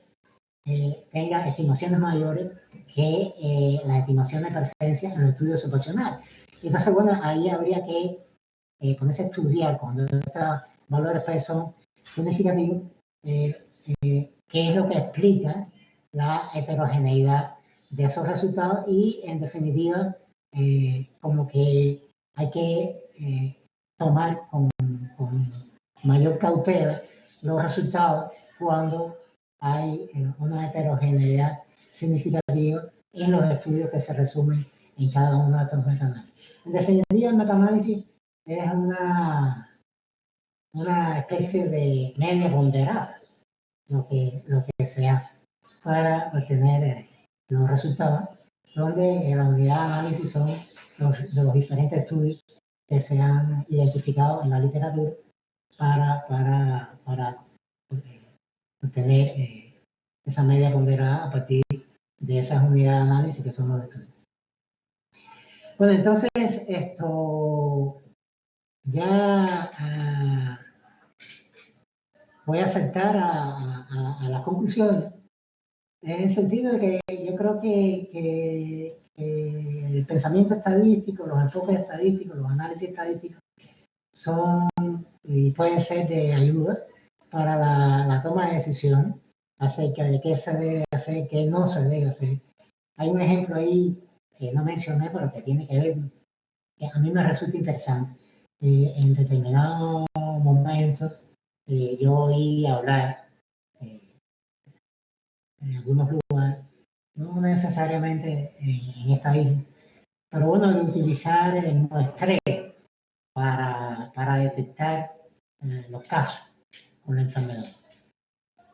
tenga estimaciones mayores que las estimaciones de presencia en los estudios observacionales. Entonces, bueno, ahí habría que ponerse a estudiar cuando estos valores pues, son significativos, qué es lo que explica la heterogeneidad de esos resultados y, en definitiva, como que hay que tomar con mayor cautela los resultados cuando hay una heterogeneidad significativa en los estudios que se resumen en cada uno de estos metaanálisis. En definitiva, el metaanálisis es una una especie de media ponderada, lo que se hace para obtener los resultados, donde la unidad de análisis son los diferentes estudios que se han identificado en la literatura para obtener esa media ponderada a partir de esas unidades de análisis que son los estudios. Bueno, entonces esto ya voy a saltar a las conclusiones, en el sentido de que yo creo que el pensamiento estadístico, los enfoques estadísticos, los análisis estadísticos son y pueden ser de ayuda para la toma de decisiones acerca de qué se debe hacer, qué no se debe hacer. Hay un ejemplo ahí que no mencioné, pero que tiene que ver, que a mí me resulta interesante. En determinados momentos yo oí hablar en algunos lugares, no necesariamente en esta isla, pero bueno, de utilizar el muestreo para detectar los casos con la enfermedad.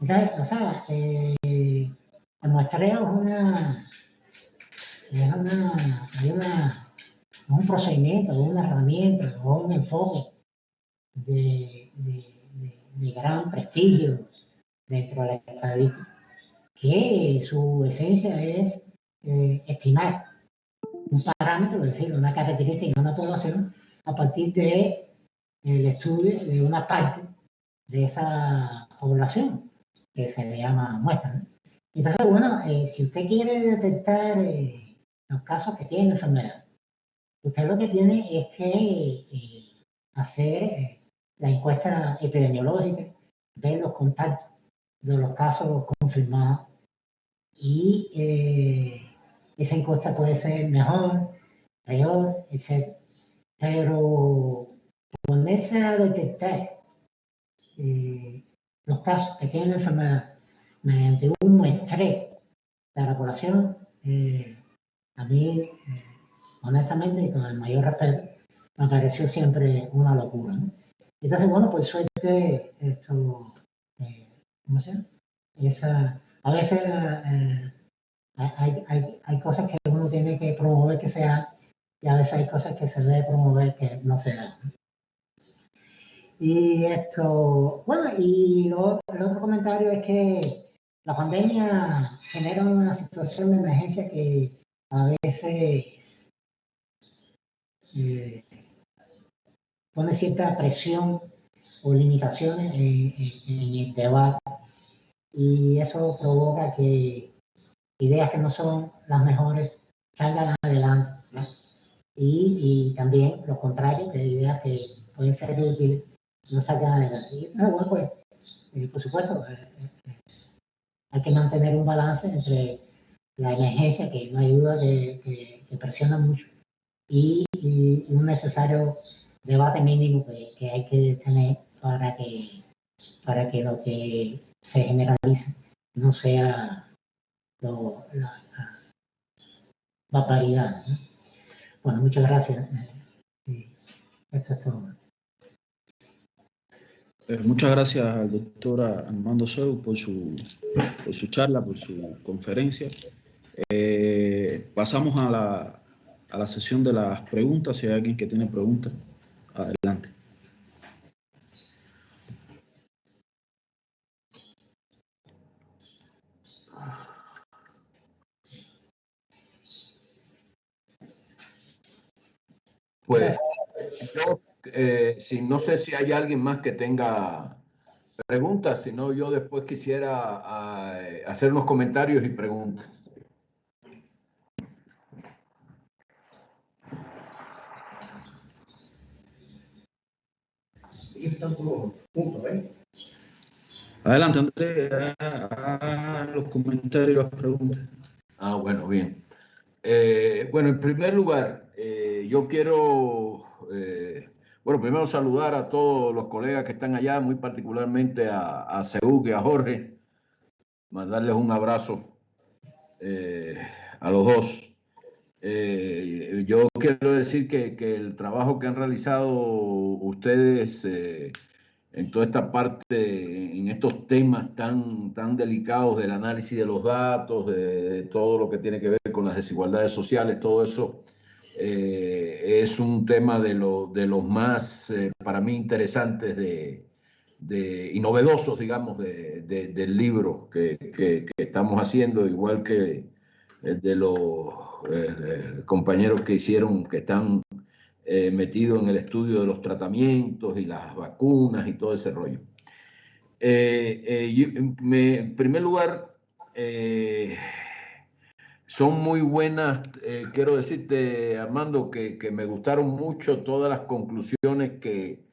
Entonces, o sea, el muestreo es un procedimiento, una herramienta o un enfoque de gran prestigio dentro de la estadística, que su esencia es estimar un parámetro, es decir, una característica de una población a partir del estudio de una parte de esa población, que se le llama muestra, ¿no? Entonces, bueno, si usted quiere detectar los casos que tienen enfermedad, usted lo que tiene es que hacer la encuesta epidemiológica, ver los contactos de los casos confirmados y esa encuesta puede ser mejor, peor, etc. Pero ponerse a detectar los casos que tienen la enfermedad mediante un muestreo de la población, a mí, honestamente y con el mayor respeto, me pareció siempre una locura, ¿no? Entonces, bueno, por suerte, esto, ¿cómo se llama? A veces hay cosas que uno tiene que promover que se hagan y a veces hay cosas que se debe promover que no se hagan. Y esto, bueno, y el otro comentario es que la pandemia genera una situación de emergencia que a veces pone cierta presión o limitaciones en el debate y eso provoca que ideas que no son las mejores salgan adelante, ¿no? Y también lo contrario, que ideas que pueden ser útiles no salgan adelante. Y entonces, bueno, pues, por supuesto, hay que mantener un balance entre la emergencia, que no hay duda que presiona mucho, y un necesario debate mínimo que hay que tener para que lo que se generalice no sea la paridad, ¿no? Bueno, muchas gracias. Esto es todo. Muchas gracias al doctor Armando Seu por su charla, por su conferencia. Pasamos a la sesión de las preguntas. Si hay alguien que tiene preguntas, adelante. Pues yo no sé si hay alguien más que tenga preguntas, si no yo después quisiera hacer unos comentarios y preguntas. Adelante, Andrés, los comentarios y las preguntas. Ah, bueno, bien. Bueno, en primer lugar, yo quiero, bueno, primero saludar a todos los colegas que están allá, muy particularmente a Seúl y a Jorge, mandarles un abrazo a los dos. Yo quiero decir que el trabajo que han realizado ustedes en toda esta parte, en estos temas tan delicados del análisis de los datos, de todo lo que tiene que ver con las desigualdades sociales, todo eso es un tema de los más, para mí, interesantes y novedosos, digamos, del libro que estamos haciendo, igual que el de los compañeros que están metido en el estudio de los tratamientos y las vacunas y todo ese rollo. En primer lugar, son muy buenas, quiero decirte, Armando, que me gustaron mucho todas las conclusiones que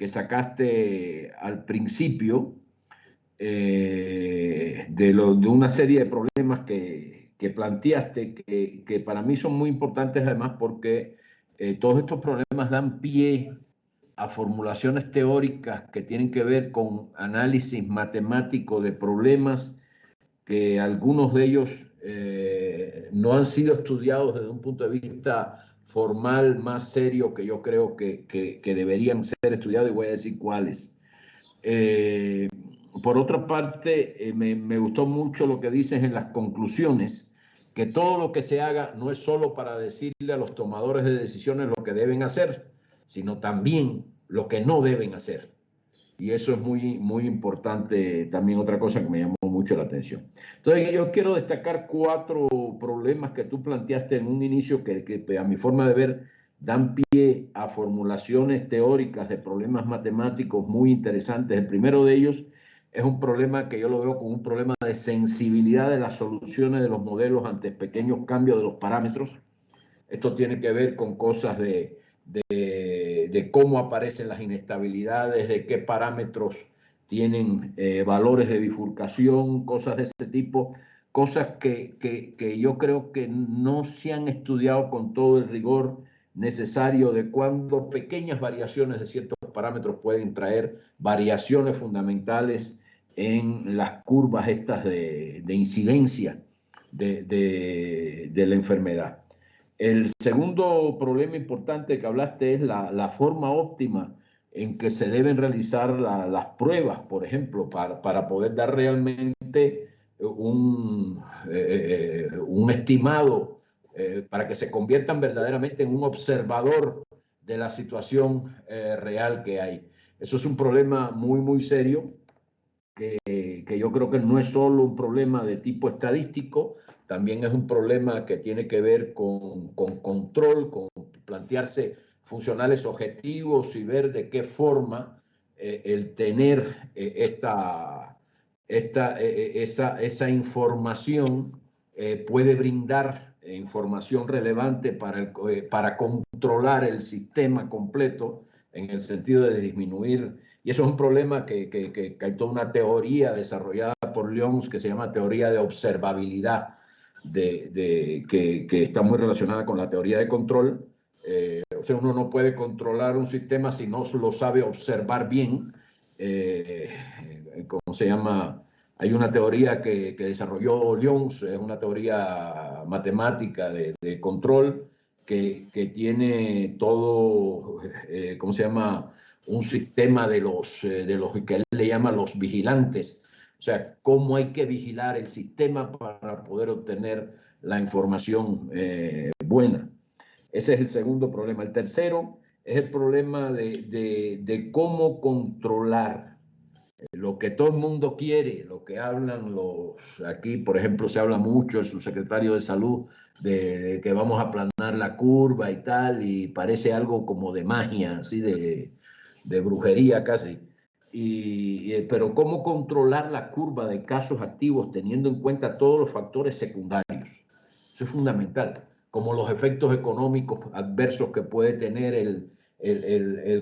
sacaste al principio de una serie de problemas que planteaste, que para mí son muy importantes además porque todos estos problemas dan pie a formulaciones teóricas que tienen que ver con análisis matemático de problemas que algunos de ellos no han sido estudiados desde un punto de vista formal más serio que yo creo que deberían ser estudiados, y voy a decir cuáles. Por otra parte, me gustó mucho lo que dices en las conclusiones, que todo lo que se haga no es solo para decirle a los tomadores de decisiones lo que deben hacer, sino también lo que no deben hacer. Y eso es muy, muy importante, también otra cosa que me llamó mucho la atención. Entonces, yo quiero destacar 4 problemas que tú planteaste en un inicio que a mi forma de ver dan pie a formulaciones teóricas de problemas matemáticos muy interesantes. El primero de ellos es un problema que yo lo veo como un problema de sensibilidad de las soluciones de los modelos ante pequeños cambios de los parámetros. Esto tiene que ver con cosas de cómo aparecen las inestabilidades, de qué parámetros tienen valores de bifurcación, cosas de ese tipo, cosas que yo creo que no se han estudiado con todo el rigor necesario de cuándo pequeñas variaciones de ciertos parámetros pueden traer variaciones fundamentales en las curvas estas de incidencia de la enfermedad. El segundo problema importante que hablaste es la forma óptima en que se deben realizar las pruebas, por ejemplo, para poder dar realmente un estimado, para que se conviertan verdaderamente en un observador de la situación real que hay. Eso es un problema muy, muy serio, que yo creo que no es solo un problema de tipo estadístico, también es un problema que tiene que ver con control, con plantearse funcionales objetivos y ver de qué forma el tener esa información puede brindar información relevante para controlar el sistema completo en el sentido de disminuir. Y eso es un problema que hay toda una teoría desarrollada por Lyons que se llama teoría de observabilidad, que está muy relacionada con la teoría de control. O sea, uno no puede controlar un sistema si no lo sabe observar bien. ¿Cómo se llama? Hay una teoría que desarrolló Lyons, es una teoría matemática de control que tiene todo, ¿cómo se llama? Un sistema de los que él le llama los vigilantes. O sea, cómo hay que vigilar el sistema para poder obtener la información buena. Ese es el segundo problema. El tercero es el problema de cómo controlar lo que todo el mundo quiere, lo que hablan aquí, por ejemplo, se habla mucho el subsecretario de Salud de que vamos a aplanar la curva y tal, y parece algo como de magia, así de brujería casi. Pero ¿cómo controlar la curva de casos activos teniendo en cuenta todos los factores secundarios? Eso es fundamental, como los efectos económicos adversos que puede tener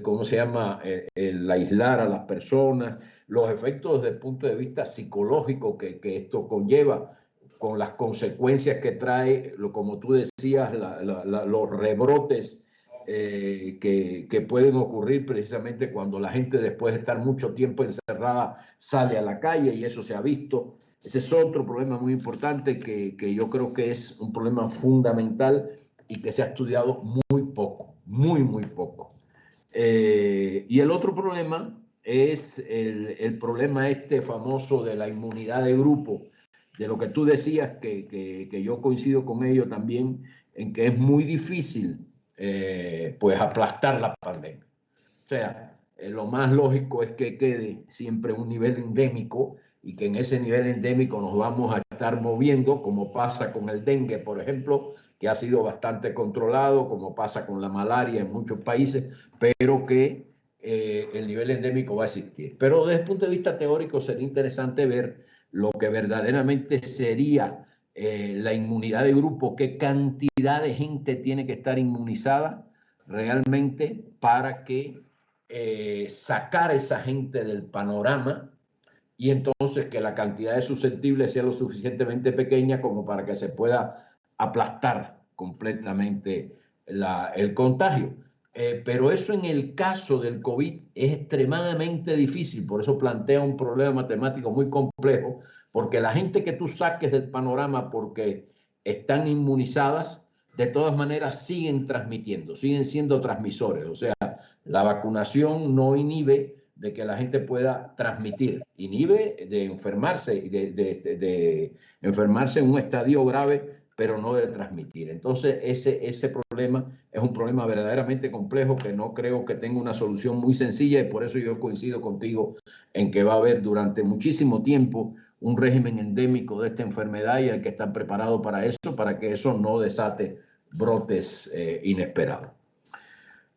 ¿cómo se llama? El aislar a las personas, los efectos desde el punto de vista psicológico que esto conlleva, con las consecuencias que trae, como tú decías, los rebrotes que pueden ocurrir precisamente cuando la gente, después de estar mucho tiempo encerrada, sale a la calle, y eso se ha visto. Ese es otro problema muy importante que yo creo que es un problema fundamental y que se ha estudiado muy poco, muy, muy poco. Y el otro problema es el problema este famoso de la inmunidad de grupo, de lo que tú decías, que yo coincido con ello también, en que es muy difícil pues aplastar la pandemia. O sea, lo más lógico es que quede siempre un nivel endémico y que en ese nivel endémico nos vamos a estar moviendo, como pasa con el dengue, por ejemplo, que ha sido bastante controlado, como pasa con la malaria en muchos países, pero que el nivel endémico va a existir. Pero desde el punto de vista teórico sería interesante ver lo que verdaderamente sería la inmunidad de grupo, qué cantidad de gente tiene que estar inmunizada realmente para que sacar a esa gente del panorama y entonces que la cantidad de susceptibles sea lo suficientemente pequeña como para que se pueda aplastar completamente el contagio. Pero eso en el caso del COVID es extremadamente difícil, por eso plantea un problema matemático muy complejo, porque la gente que tú saques del panorama porque están inmunizadas, de todas maneras siguen transmitiendo, siguen siendo transmisores. O sea, la vacunación no inhibe de que la gente pueda transmitir, inhibe de enfermarse, de enfermarse en un estadio grave, pero no de transmitir. Entonces, ese problema es un problema verdaderamente complejo que no creo que tenga una solución muy sencilla y por eso yo coincido contigo en que va a haber durante muchísimo tiempo un régimen endémico de esta enfermedad y hay que estar preparado para eso, para que eso no desate brotes inesperados.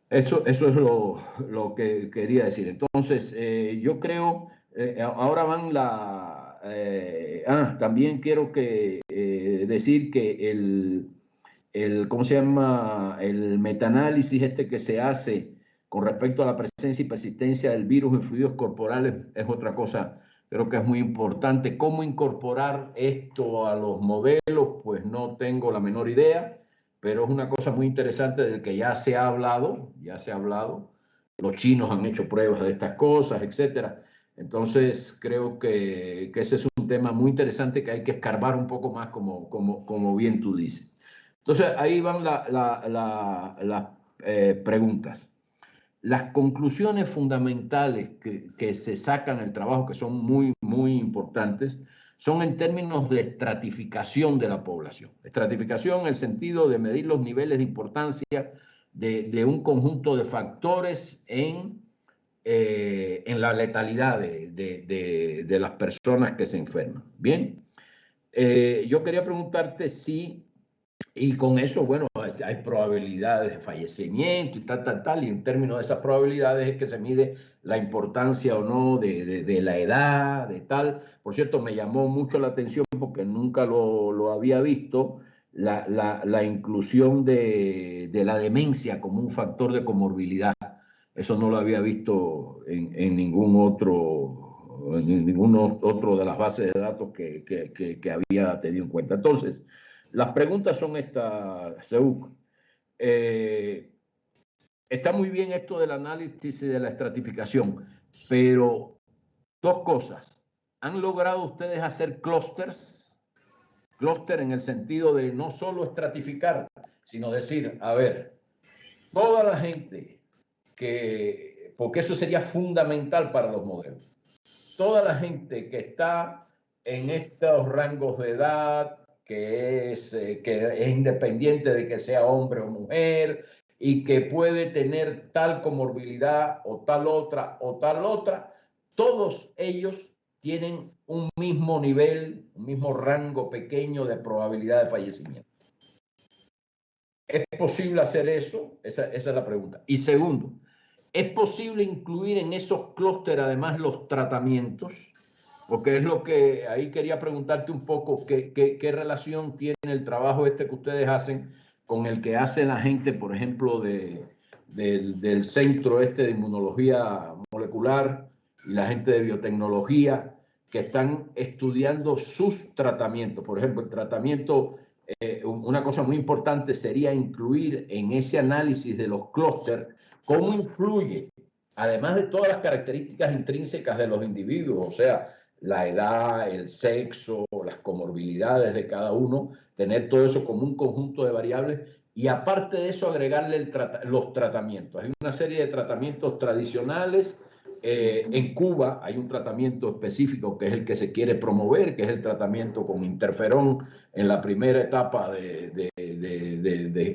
Eso es lo que quería decir. Entonces, yo creo, ahora van también quiero decir que ¿cómo se llama? El metaanálisis este que se hace con respecto a la presencia y persistencia del virus en fluidos corporales es otra cosa, creo que es muy importante. ¿Cómo incorporar esto a los modelos? Pues no tengo la menor idea, pero es una cosa muy interesante del que ya se ha hablado, los chinos han hecho pruebas de estas cosas, etcétera. Entonces creo que ese es un tema muy interesante que hay que escarbar un poco más, como bien tú dices. Entonces ahí van las preguntas. Las conclusiones fundamentales que se sacan del trabajo, que son muy, muy importantes, son en términos de estratificación de la población. Estratificación en el sentido de medir los niveles de importancia de un conjunto de factores en la letalidad de las personas que se enferman. Bien, yo quería preguntarte si, y con eso, bueno, hay probabilidades de fallecimiento y tal, y en términos de esas probabilidades es que se mide la importancia o no de la edad, de tal. Por cierto, me llamó mucho la atención porque nunca lo había visto, la inclusión de la demencia como un factor de comorbilidad. Eso no lo había visto en ningún otro de las bases de datos que había tenido en cuenta. Entonces, las preguntas son estas, Seuk. Está muy bien esto del análisis y de la estratificación, pero dos cosas. ¿Han logrado ustedes hacer clústeres? Clúster en el sentido de no solo estratificar, sino decir, a ver, toda la gente porque eso sería fundamental para los modelos. Toda la gente que está en estos rangos de edad, que es independiente de que sea hombre o mujer y que puede tener tal comorbilidad o tal otra, todos ellos tienen un mismo nivel, un mismo rango pequeño de probabilidad de fallecimiento. ¿Es posible hacer eso? Esa es la pregunta. Y segundo, ¿es posible incluir en esos clústeres además los tratamientos? Porque es lo que ahí quería preguntarte un poco, ¿qué relación tiene el trabajo este que ustedes hacen con el que hace la gente, por ejemplo, del centro este de inmunología molecular y la gente de biotecnología que están estudiando sus tratamientos? Por ejemplo, el tratamiento, una cosa muy importante sería incluir en ese análisis de los clústeres cómo influye, además de todas las características intrínsecas de los individuos, o sea, la edad, el sexo, las comorbilidades de cada uno, tener todo eso como un conjunto de variables y aparte de eso agregarle los tratamientos. Hay una serie de tratamientos tradicionales en Cuba hay un tratamiento específico que es el que se quiere promover, que es el tratamiento con interferón en la primera etapa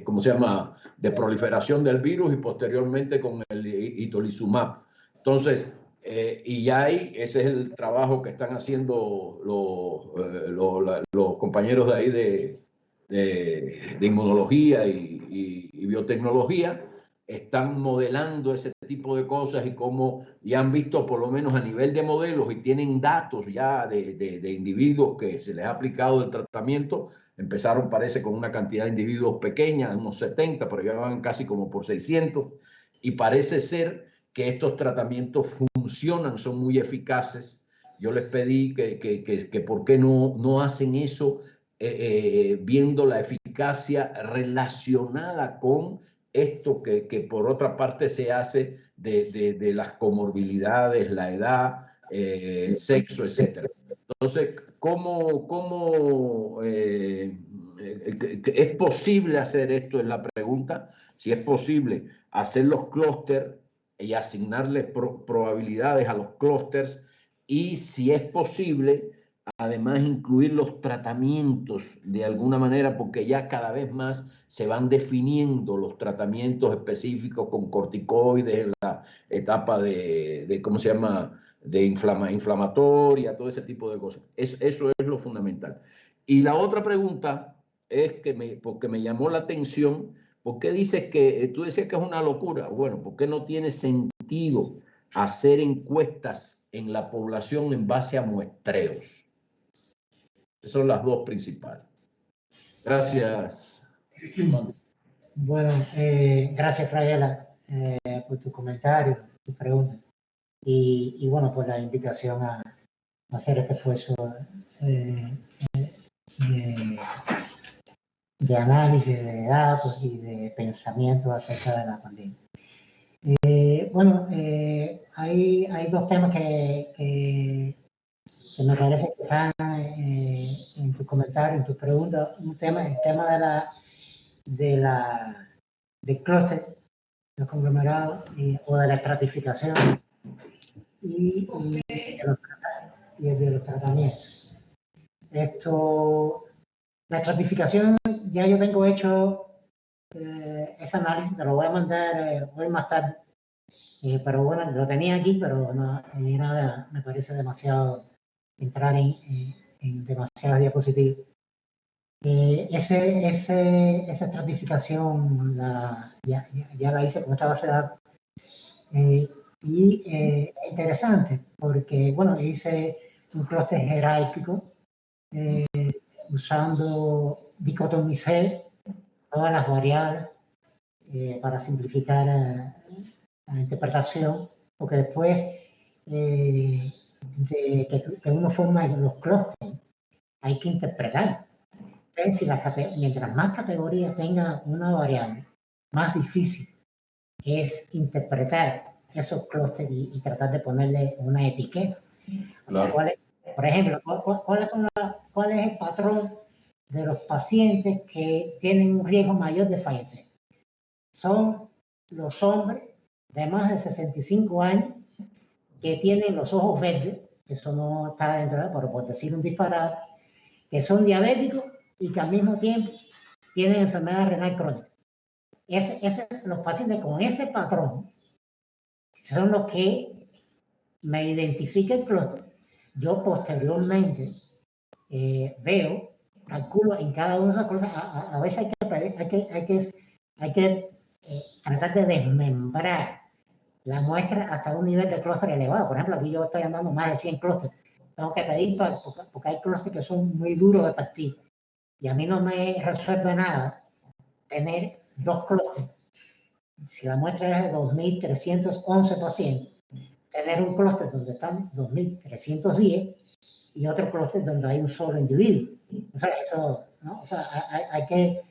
¿cómo se llama?, de proliferación del virus, y posteriormente con el itolizumab. Entonces, y ya ese es el trabajo que están haciendo los compañeros de ahí de inmunología y biotecnología. Están modelando ese tipo de cosas, y como ya han visto, por lo menos a nivel de modelos, y tienen datos ya de individuos que se les ha aplicado el tratamiento. Empezaron, parece, con una cantidad de individuos pequeña, unos 70, pero ya van casi como por 600, y parece ser que estos tratamientos funcionan, son muy eficaces. Yo les pedí que por qué no hacen eso, viendo la eficacia relacionada con esto que por otra parte se hace de las comorbilidades, la edad, el sexo, etc. Entonces, ¿cómo es posible hacer esto? Es la pregunta. Si es posible hacer los clústeres y asignarle probabilidades a los clústeres, y si es posible además incluir los tratamientos de alguna manera, porque ya cada vez más se van definiendo los tratamientos específicos con corticoides en la etapa de ¿cómo se llama?, de inflamatoria, todo ese tipo de cosas. Eso es lo fundamental. Y la otra pregunta es porque me llamó la atención, ¿por qué dices que, tú decías que es una locura? Bueno, ¿por qué no tiene sentido hacer encuestas en la población en base a muestreos? Esas son las dos principales. Gracias. Bueno, gracias, Fraela, por tu comentario, tu pregunta. Y bueno, por la invitación a hacer este esfuerzo de análisis de datos y de pensamiento acerca de la pandemia. Bueno, hay dos temas que me parece que están en tu comentario, en tu pregunta. El tema del clúster, los conglomerados, o de la estratificación y de los tratamientos. La estratificación, ya yo tengo hecho ese análisis, te lo voy a mandar hoy más tarde. Pero bueno, lo tenía aquí, pero no, me parece demasiado entrar en demasiadas diapositivas. Esa estratificación ya la hice con esta base de datos. Es interesante porque, bueno, hice un clúster jerárquico usando dicotomicé todas las variables para simplificar la interpretación, porque después de que uno forma los clústeres hay que interpretar. Entonces, mientras más categorías tenga una variable, más difícil es interpretar esos clústeres y tratar de ponerle una etiqueta. Claro. O sea, por ejemplo, ¿cuál es el patrón de los pacientes que tienen un riesgo mayor de fallecer? Son los hombres de más de 65 años que tienen los ojos verdes, eso no está dentro, pero por decir un disparate, que son diabéticos y que al mismo tiempo tienen enfermedad renal crónica. Los pacientes con ese patrón son los que me identifica el clúster. Yo posteriormente calculo en cada una de esas cosas. A veces hay que tratar de desmembrar la muestra hasta un nivel de clúster elevado. Por ejemplo, aquí yo estoy andando más de 100 clústeres. Tengo que pedir porque hay clústeres que son muy duros de partir. Y a mí no me resuelve nada tener dos clústeres. Si la muestra es de 2.311 pacientes, tener un clúster donde están 2.310 y otro clúster donde hay un solo individuo. O sea, eso, ¿no? O sea, hay que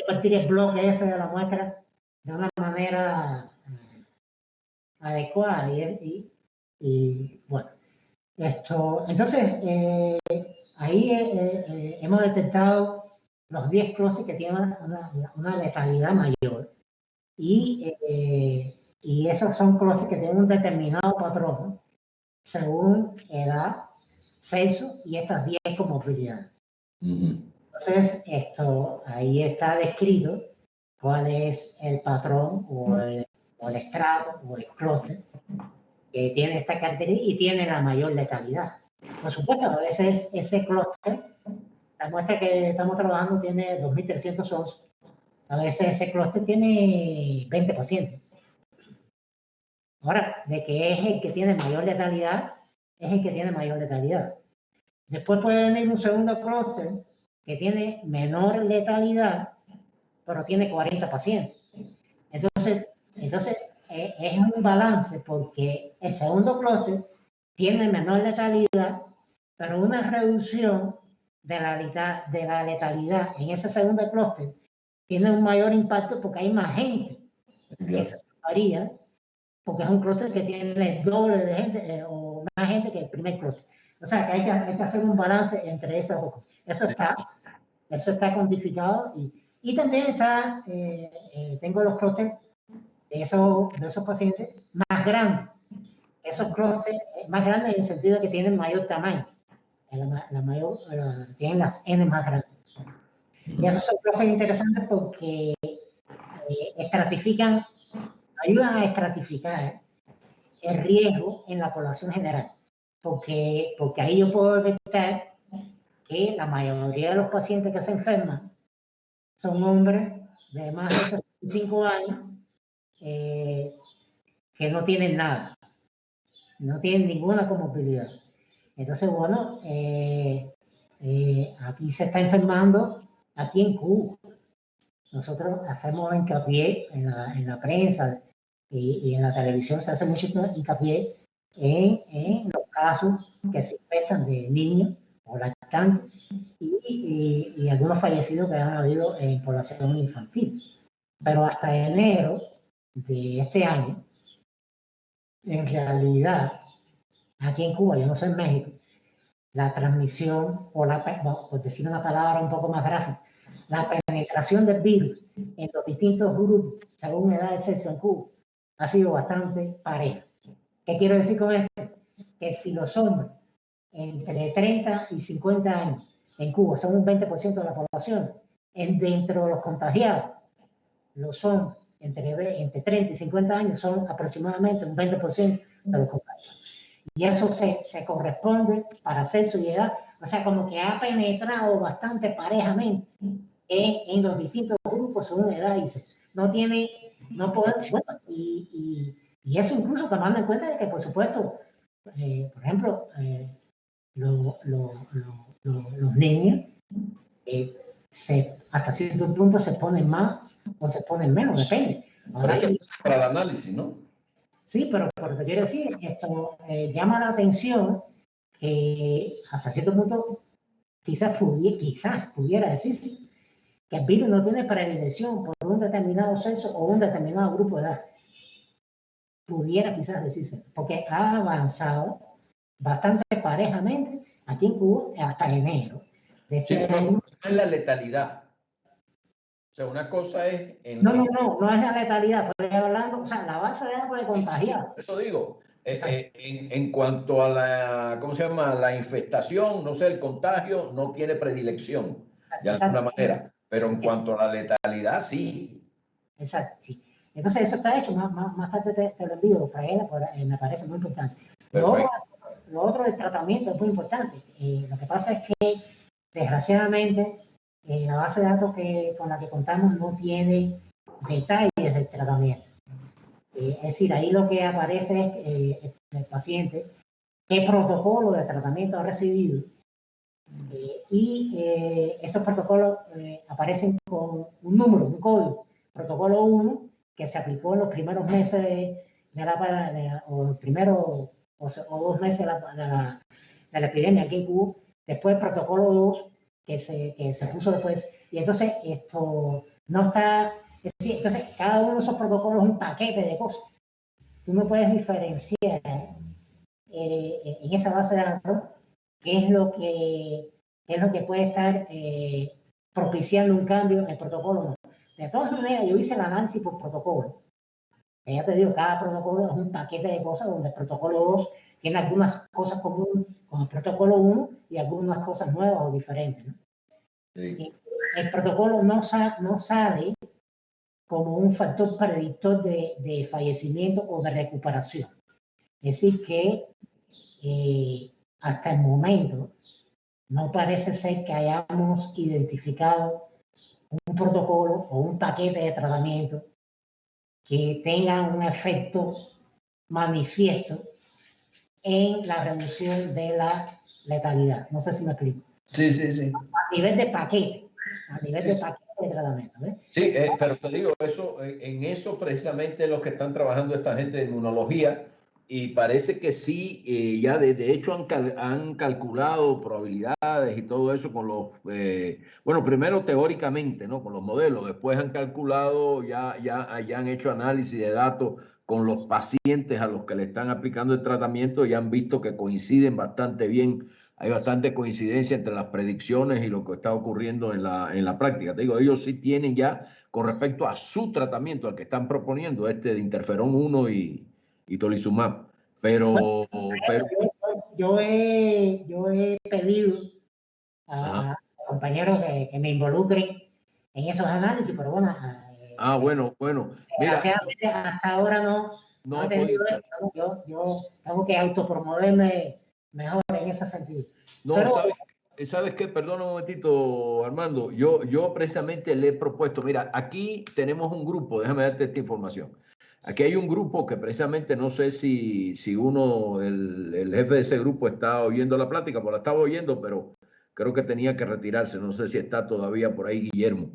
partir el bloque ese de la muestra de una manera adecuada. Y bueno, entonces, ahí hemos detectado los 10 clústeres que tienen una letalidad mayor. Y Y esos son clústeres que tienen un determinado patrón según edad, sexo y estas 10 comorbilidades. Entonces, ahí está descrito cuál es el patrón o el estrato o el clúster que tiene esta característica y tiene la mayor letalidad. Por supuesto, a veces ese clúster, la muestra que estamos trabajando tiene 2.311. A veces ese clúster tiene 20 pacientes. Ahora, de que es el que tiene mayor letalidad, es el que tiene mayor letalidad. Después puede venir un segundo clúster que tiene menor letalidad, pero tiene 40 pacientes. Entonces es un balance porque el segundo clúster tiene menor letalidad, pero una reducción de la letalidad en ese segundo clúster tiene un mayor impacto porque hay más gente que se varía, porque es un clúster que tiene el doble de gente o más gente que el primer clúster. O sea, que hay que hacer un balance entre esas dos cosas. Eso está cuantificado y también está, tengo los clústeres de esos pacientes más grandes. Esos clústeres más grandes en el sentido de que tienen mayor tamaño. Tienen las N más grandes. Y esos son clústeres interesantes porque ayudan a estratificar el riesgo en la población general. Porque ahí yo puedo detectar que la mayoría de los pacientes que se enferman son hombres de más de 65 años que no tienen nada, no tienen ninguna comorbilidad. Entonces, bueno, aquí se está enfermando, aquí en Cuba. Nosotros hacemos hincapié en la prensa y en la televisión, se hace mucho hincapié en los casos que se infectan de niños o lactantes y algunos fallecidos que han habido en población infantil. Pero hasta enero de este año, en realidad, aquí en Cuba, yo no sé en México, la transmisión, por decir una palabra un poco más gráfica, la penetración del virus en los distintos grupos, según edad de sexo en Cuba, ha sido bastante pareja. ¿Qué quiero decir con esto? Que si los hombres entre 30 y 50 años en Cuba son un 20% de la población, dentro de los contagiados, los hombres entre 30 y 50 años son aproximadamente un 20% de los contagiados. Y eso se corresponde para sexo y edad, o sea, como que ha penetrado bastante parejamente en los distintos grupos según edad y sexo. Y eso incluso tomando en cuenta de que, por supuesto, por ejemplo, los niños hasta cierto punto se ponen más o se ponen menos, depende. Ahora eso es para el análisis, ¿no? Sí, pero te quiero decir, esto llama la atención que hasta cierto punto quizás pudiera decirse que el virus no tiene predilección por un determinado sexo o un determinado grupo de edad. Pudiera quizás decirse, porque ha avanzado bastante parejamente aquí en Cuba hasta enero. Sí, pero no es la letalidad. O sea, una cosa es... No es la letalidad, estoy hablando, o sea, la base de datos de contagiados. Sí, eso digo. En cuanto a la, ¿cómo se llama? La infestación, no sé, el contagio no tiene predilección, de alguna manera. Pero en cuanto a la letalidad, sí. Exacto, sí. Entonces eso está hecho, más tarde te lo envío, Fraela, me parece muy importante. Lo otro del tratamiento es muy importante. Lo que pasa es que, desgraciadamente, la base de datos con la que contamos no tiene detalles del tratamiento. Es decir, ahí lo que aparece es el paciente, qué protocolo de tratamiento ha recibido. Esos protocolos aparecen con un número, un código. Protocolo 1, que se aplicó en los primeros meses o primero o 2 meses de la epidemia aquí en Cuba. Después protocolo 2, que se puso después. Y entonces esto no está... Es decir, entonces cada uno de esos protocolos es un paquete de cosas. Tú no puedes diferenciar en esa base de datos qué es lo que puede estar propiciando un cambio en el protocolo. De todas maneras, yo hice el análisis por protocolo Ya te digo, cada protocolo es un paquete de cosas donde el protocolo 2 tiene algunas cosas comunes con el protocolo 1 y algunas cosas nuevas o diferentes, ¿no? Sí. El protocolo no sale como un factor predictor de fallecimiento o de recuperación. Es decir, que hasta el momento no parece ser que hayamos identificado un protocolo o un paquete de tratamiento que tenga un efecto manifiesto en la reducción de la letalidad. No sé si me explico. Sí, sí, sí. A nivel de paquete, de tratamiento. Sí, pero te digo, en eso precisamente es lo que están trabajando esta gente de inmunología, y parece que sí, ya de hecho han calculado probabilidades y todo eso con los, bueno, primero teóricamente, ¿no? Con los modelos, después han calculado, ya han hecho análisis de datos con los pacientes a los que le están aplicando el tratamiento y han visto que coinciden bastante bien. Hay bastante coincidencia entre las predicciones y lo que está ocurriendo en la práctica. Te digo, ellos sí tienen ya, con respecto a su tratamiento, al que están proponiendo, de interferón 1 y tolizumab. Pero yo he pedido a compañeros que me involucren en esos análisis, pero bueno. Bueno. Mira, hasta ahora no he tenido eso, ¿no? Yo tengo que autopromoverme mejor en ese sentido. No, pero, ¿sabes qué? Perdona un momentito, Armando. Yo precisamente le he propuesto, mira, aquí tenemos un grupo, déjame darte esta información. Aquí hay un grupo que precisamente no sé si el jefe de ese grupo está oyendo la plática, pues la estaba oyendo, pero creo que tenía que retirarse. No sé si está todavía por ahí Guillermo.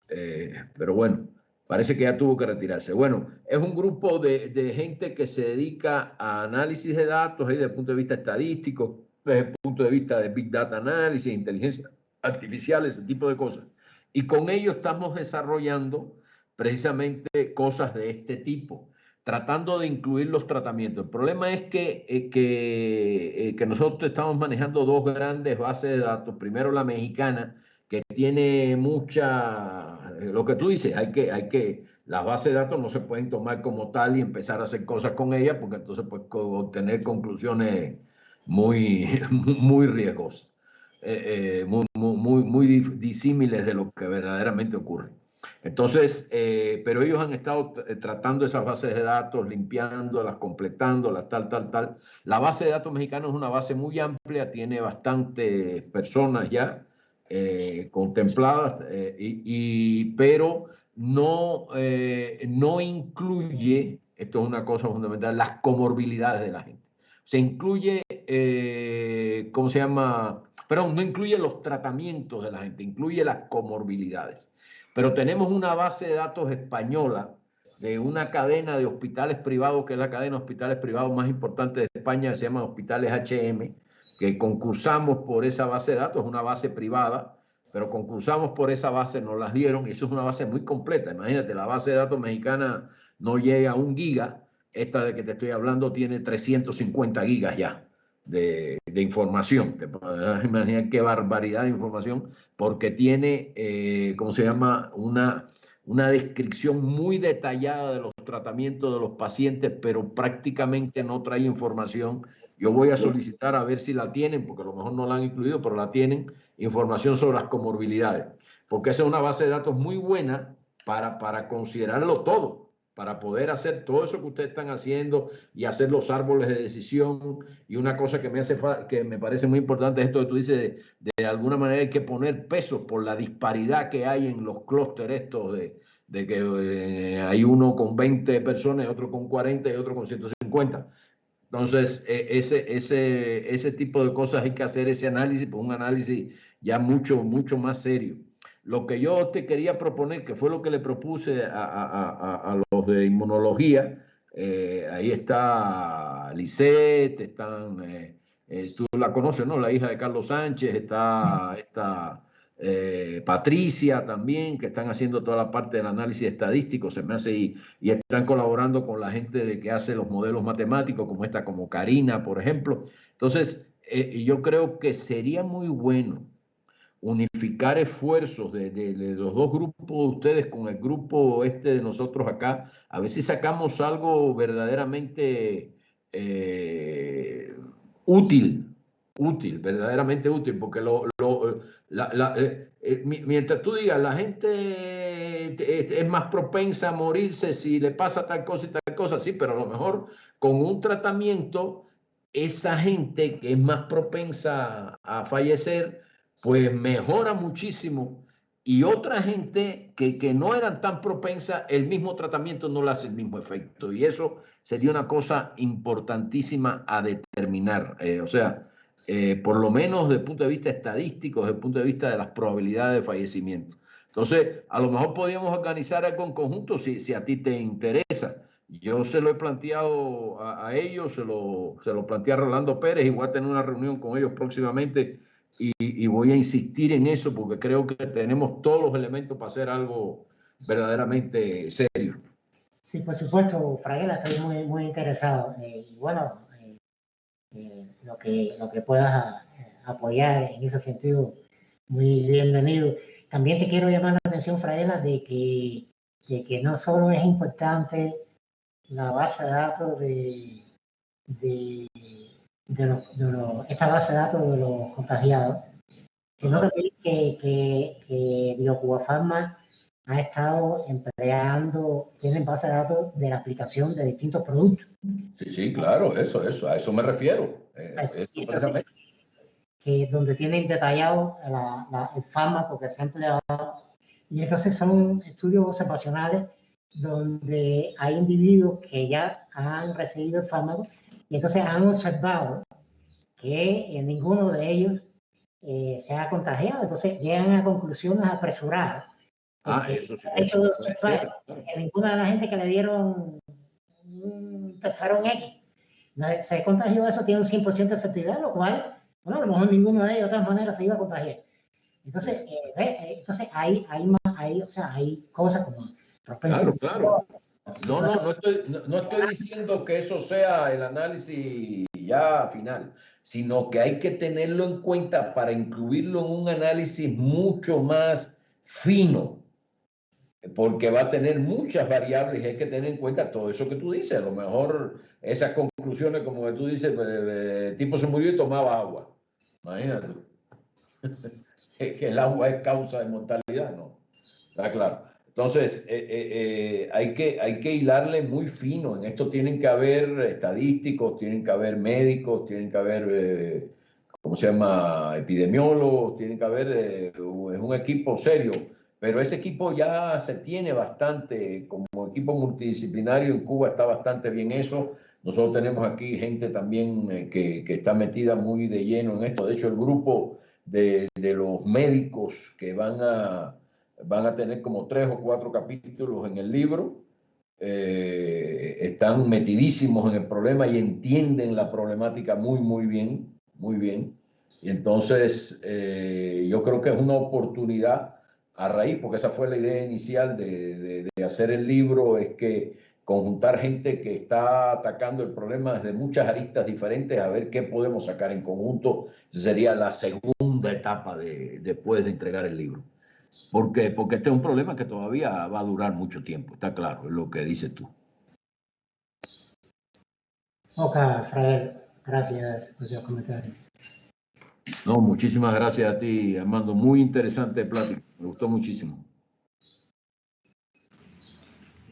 Pero bueno, parece que ya tuvo que retirarse. Bueno, es un grupo de gente que se dedica a análisis de datos desde el punto de vista estadístico, desde el punto de vista de Big Data Análisis, inteligencia artificial, ese tipo de cosas. Y con ellos estamos desarrollando precisamente cosas de este tipo, tratando de incluir los tratamientos. El problema es que nosotros estamos manejando dos grandes bases de datos. Primero la mexicana, que tiene lo que tú dices, las bases de datos no se pueden tomar como tal y empezar a hacer cosas con ellas, porque entonces puedes obtener conclusiones muy riesgosas, muy disímiles de lo que verdaderamente ocurre. Entonces, pero ellos han estado tratando esas bases de datos, limpiándolas, completándolas, tal. La base de datos mexicana es una base muy amplia, tiene bastantes personas ya contempladas, pero no incluye, esto es una cosa fundamental, las comorbilidades de la gente. Se incluye, ¿cómo se llama? Perdón, no incluye los tratamientos de la gente, incluye las comorbilidades. Pero tenemos una base de datos española de una cadena de hospitales privados, que es la cadena de hospitales privados más importante de España, que se llama Hospitales HM, que concursamos por esa base de datos, es una base privada, pero concursamos por esa base, nos las dieron, y eso es una base muy completa. Imagínate, la base de datos mexicana no llega a 1 giga, esta de que te estoy hablando tiene 350 gigas ya de información. Te puedes imaginar qué barbaridad de información, porque tiene, ¿cómo se llama? Una descripción muy detallada de los tratamientos de los pacientes, pero prácticamente no trae información. Yo voy a solicitar a ver si la tienen, porque a lo mejor no la han incluido, pero la tienen, información sobre las comorbilidades, porque esa es una base de datos muy buena para considerarlo todo, para poder hacer todo eso que ustedes están haciendo y hacer los árboles de decisión. Y una cosa que me parece muy importante es esto que tú dices, de alguna manera hay que poner pesos por la disparidad que hay en los clústeres estos de que hay uno con 20 personas, otro con 40 y otro con 150. Entonces, ese tipo de cosas hay que hacer ese análisis, pues un análisis ya mucho más serio. Lo que yo te quería proponer, que fue lo que le propuse a los de inmunología, ahí está Lisette, tú la conoces, ¿no? La hija de Carlos Sánchez, está Patricia también, que están haciendo toda la parte del análisis estadístico, se me hace, y están colaborando con la gente que hace los modelos matemáticos, como Karina, por ejemplo. Entonces, yo creo que sería muy bueno unificar esfuerzos de los dos grupos de ustedes con el grupo de nosotros acá, a ver si sacamos algo verdaderamente útil, verdaderamente útil, porque mientras tú digas, la gente es más propensa a morirse si le pasa tal cosa y tal cosa, sí, pero a lo mejor con un tratamiento, esa gente que es más propensa a fallecer, pues mejora muchísimo, y otra gente que no eran tan propensa, el mismo tratamiento no le hace el mismo efecto, y eso sería una cosa importantísima a determinar, o sea, por lo menos desde el punto de vista estadístico, desde el punto de vista de las probabilidades de fallecimiento. Entonces, a lo mejor podríamos organizar algo en conjunto si a ti te interesa. Yo se lo he planteado a ellos, se lo planteé a Rolando Pérez, y voy a tener una reunión con ellos próximamente, y voy a insistir en eso porque creo que tenemos todos los elementos para hacer algo verdaderamente serio. Sí, por supuesto, Fraguela, estoy muy interesado. Y bueno, lo que puedas apoyar en ese sentido, muy bienvenido. También te quiero llamar la atención, Fraguela, de que no solo es importante la base de datos esta base de datos de los contagiados, sino también que Biocuba Pharma ha estado tienen base de datos de la aplicación de distintos productos. Sí, claro, a eso me refiero. Entonces, donde tienen detallado el fármaco que se ha empleado, y entonces son estudios observacionales donde hay individuos que ya han recibido el fármaco y entonces han observado que ninguno de ellos se ha contagiado, entonces llegan a conclusiones apresuradas. Eso sí. Que ninguna de la gente que le dieron un interferón X se contagió, eso tiene un 100% de efectividad, lo cual, bueno, a lo mejor ninguno de ellos de todas maneras se iba a contagiar. Entonces, hay cosas como propensión. Claro. No estoy diciendo que eso sea el análisis ya final, sino que hay que tenerlo en cuenta para incluirlo en un análisis mucho más fino, porque va a tener muchas variables y hay que tener en cuenta todo eso que tú dices. A lo mejor esas conclusiones, como que tú dices, el tipo se murió y tomaba agua. Imagínate. Que el agua es causa de mortalidad, ¿no? Está claro. Entonces, hay que hilarle muy fino. En esto tienen que haber estadísticos, tienen que haber médicos, tienen que haber, ¿cómo se llama? Epidemiólogos, tienen que haber, es un equipo serio. Pero ese equipo ya se tiene bastante, como equipo multidisciplinario en Cuba está bastante bien eso. Nosotros tenemos aquí gente también que está metida muy de lleno en esto. De hecho, el grupo de los médicos que van a tener como 3 o 4 capítulos en el libro, están metidísimos en el problema y entienden la problemática muy bien. Y entonces yo creo que es una oportunidad a raíz, porque esa fue la idea inicial de hacer el libro, es que conjuntar gente que está atacando el problema desde muchas aristas diferentes, a ver qué podemos sacar en conjunto. Sería la segunda etapa después de entregar el libro. ¿Por qué? Porque este es un problema que todavía va a durar mucho tiempo, está claro, es lo que dices tú. Ok, Frael, gracias por su comentario. No, muchísimas gracias a ti, Armando. Muy interesante plática, me gustó muchísimo.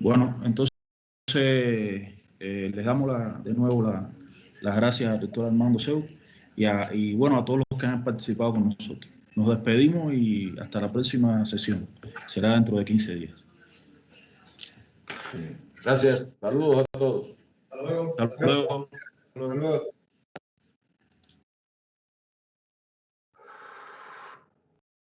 Bueno, entonces les damos de nuevo las gracias al doctor Armando Seu y bueno, a todos los que han participado con nosotros. Nos despedimos y hasta la próxima sesión. Será dentro de 15 días. Gracias. Saludos a todos. Hasta luego.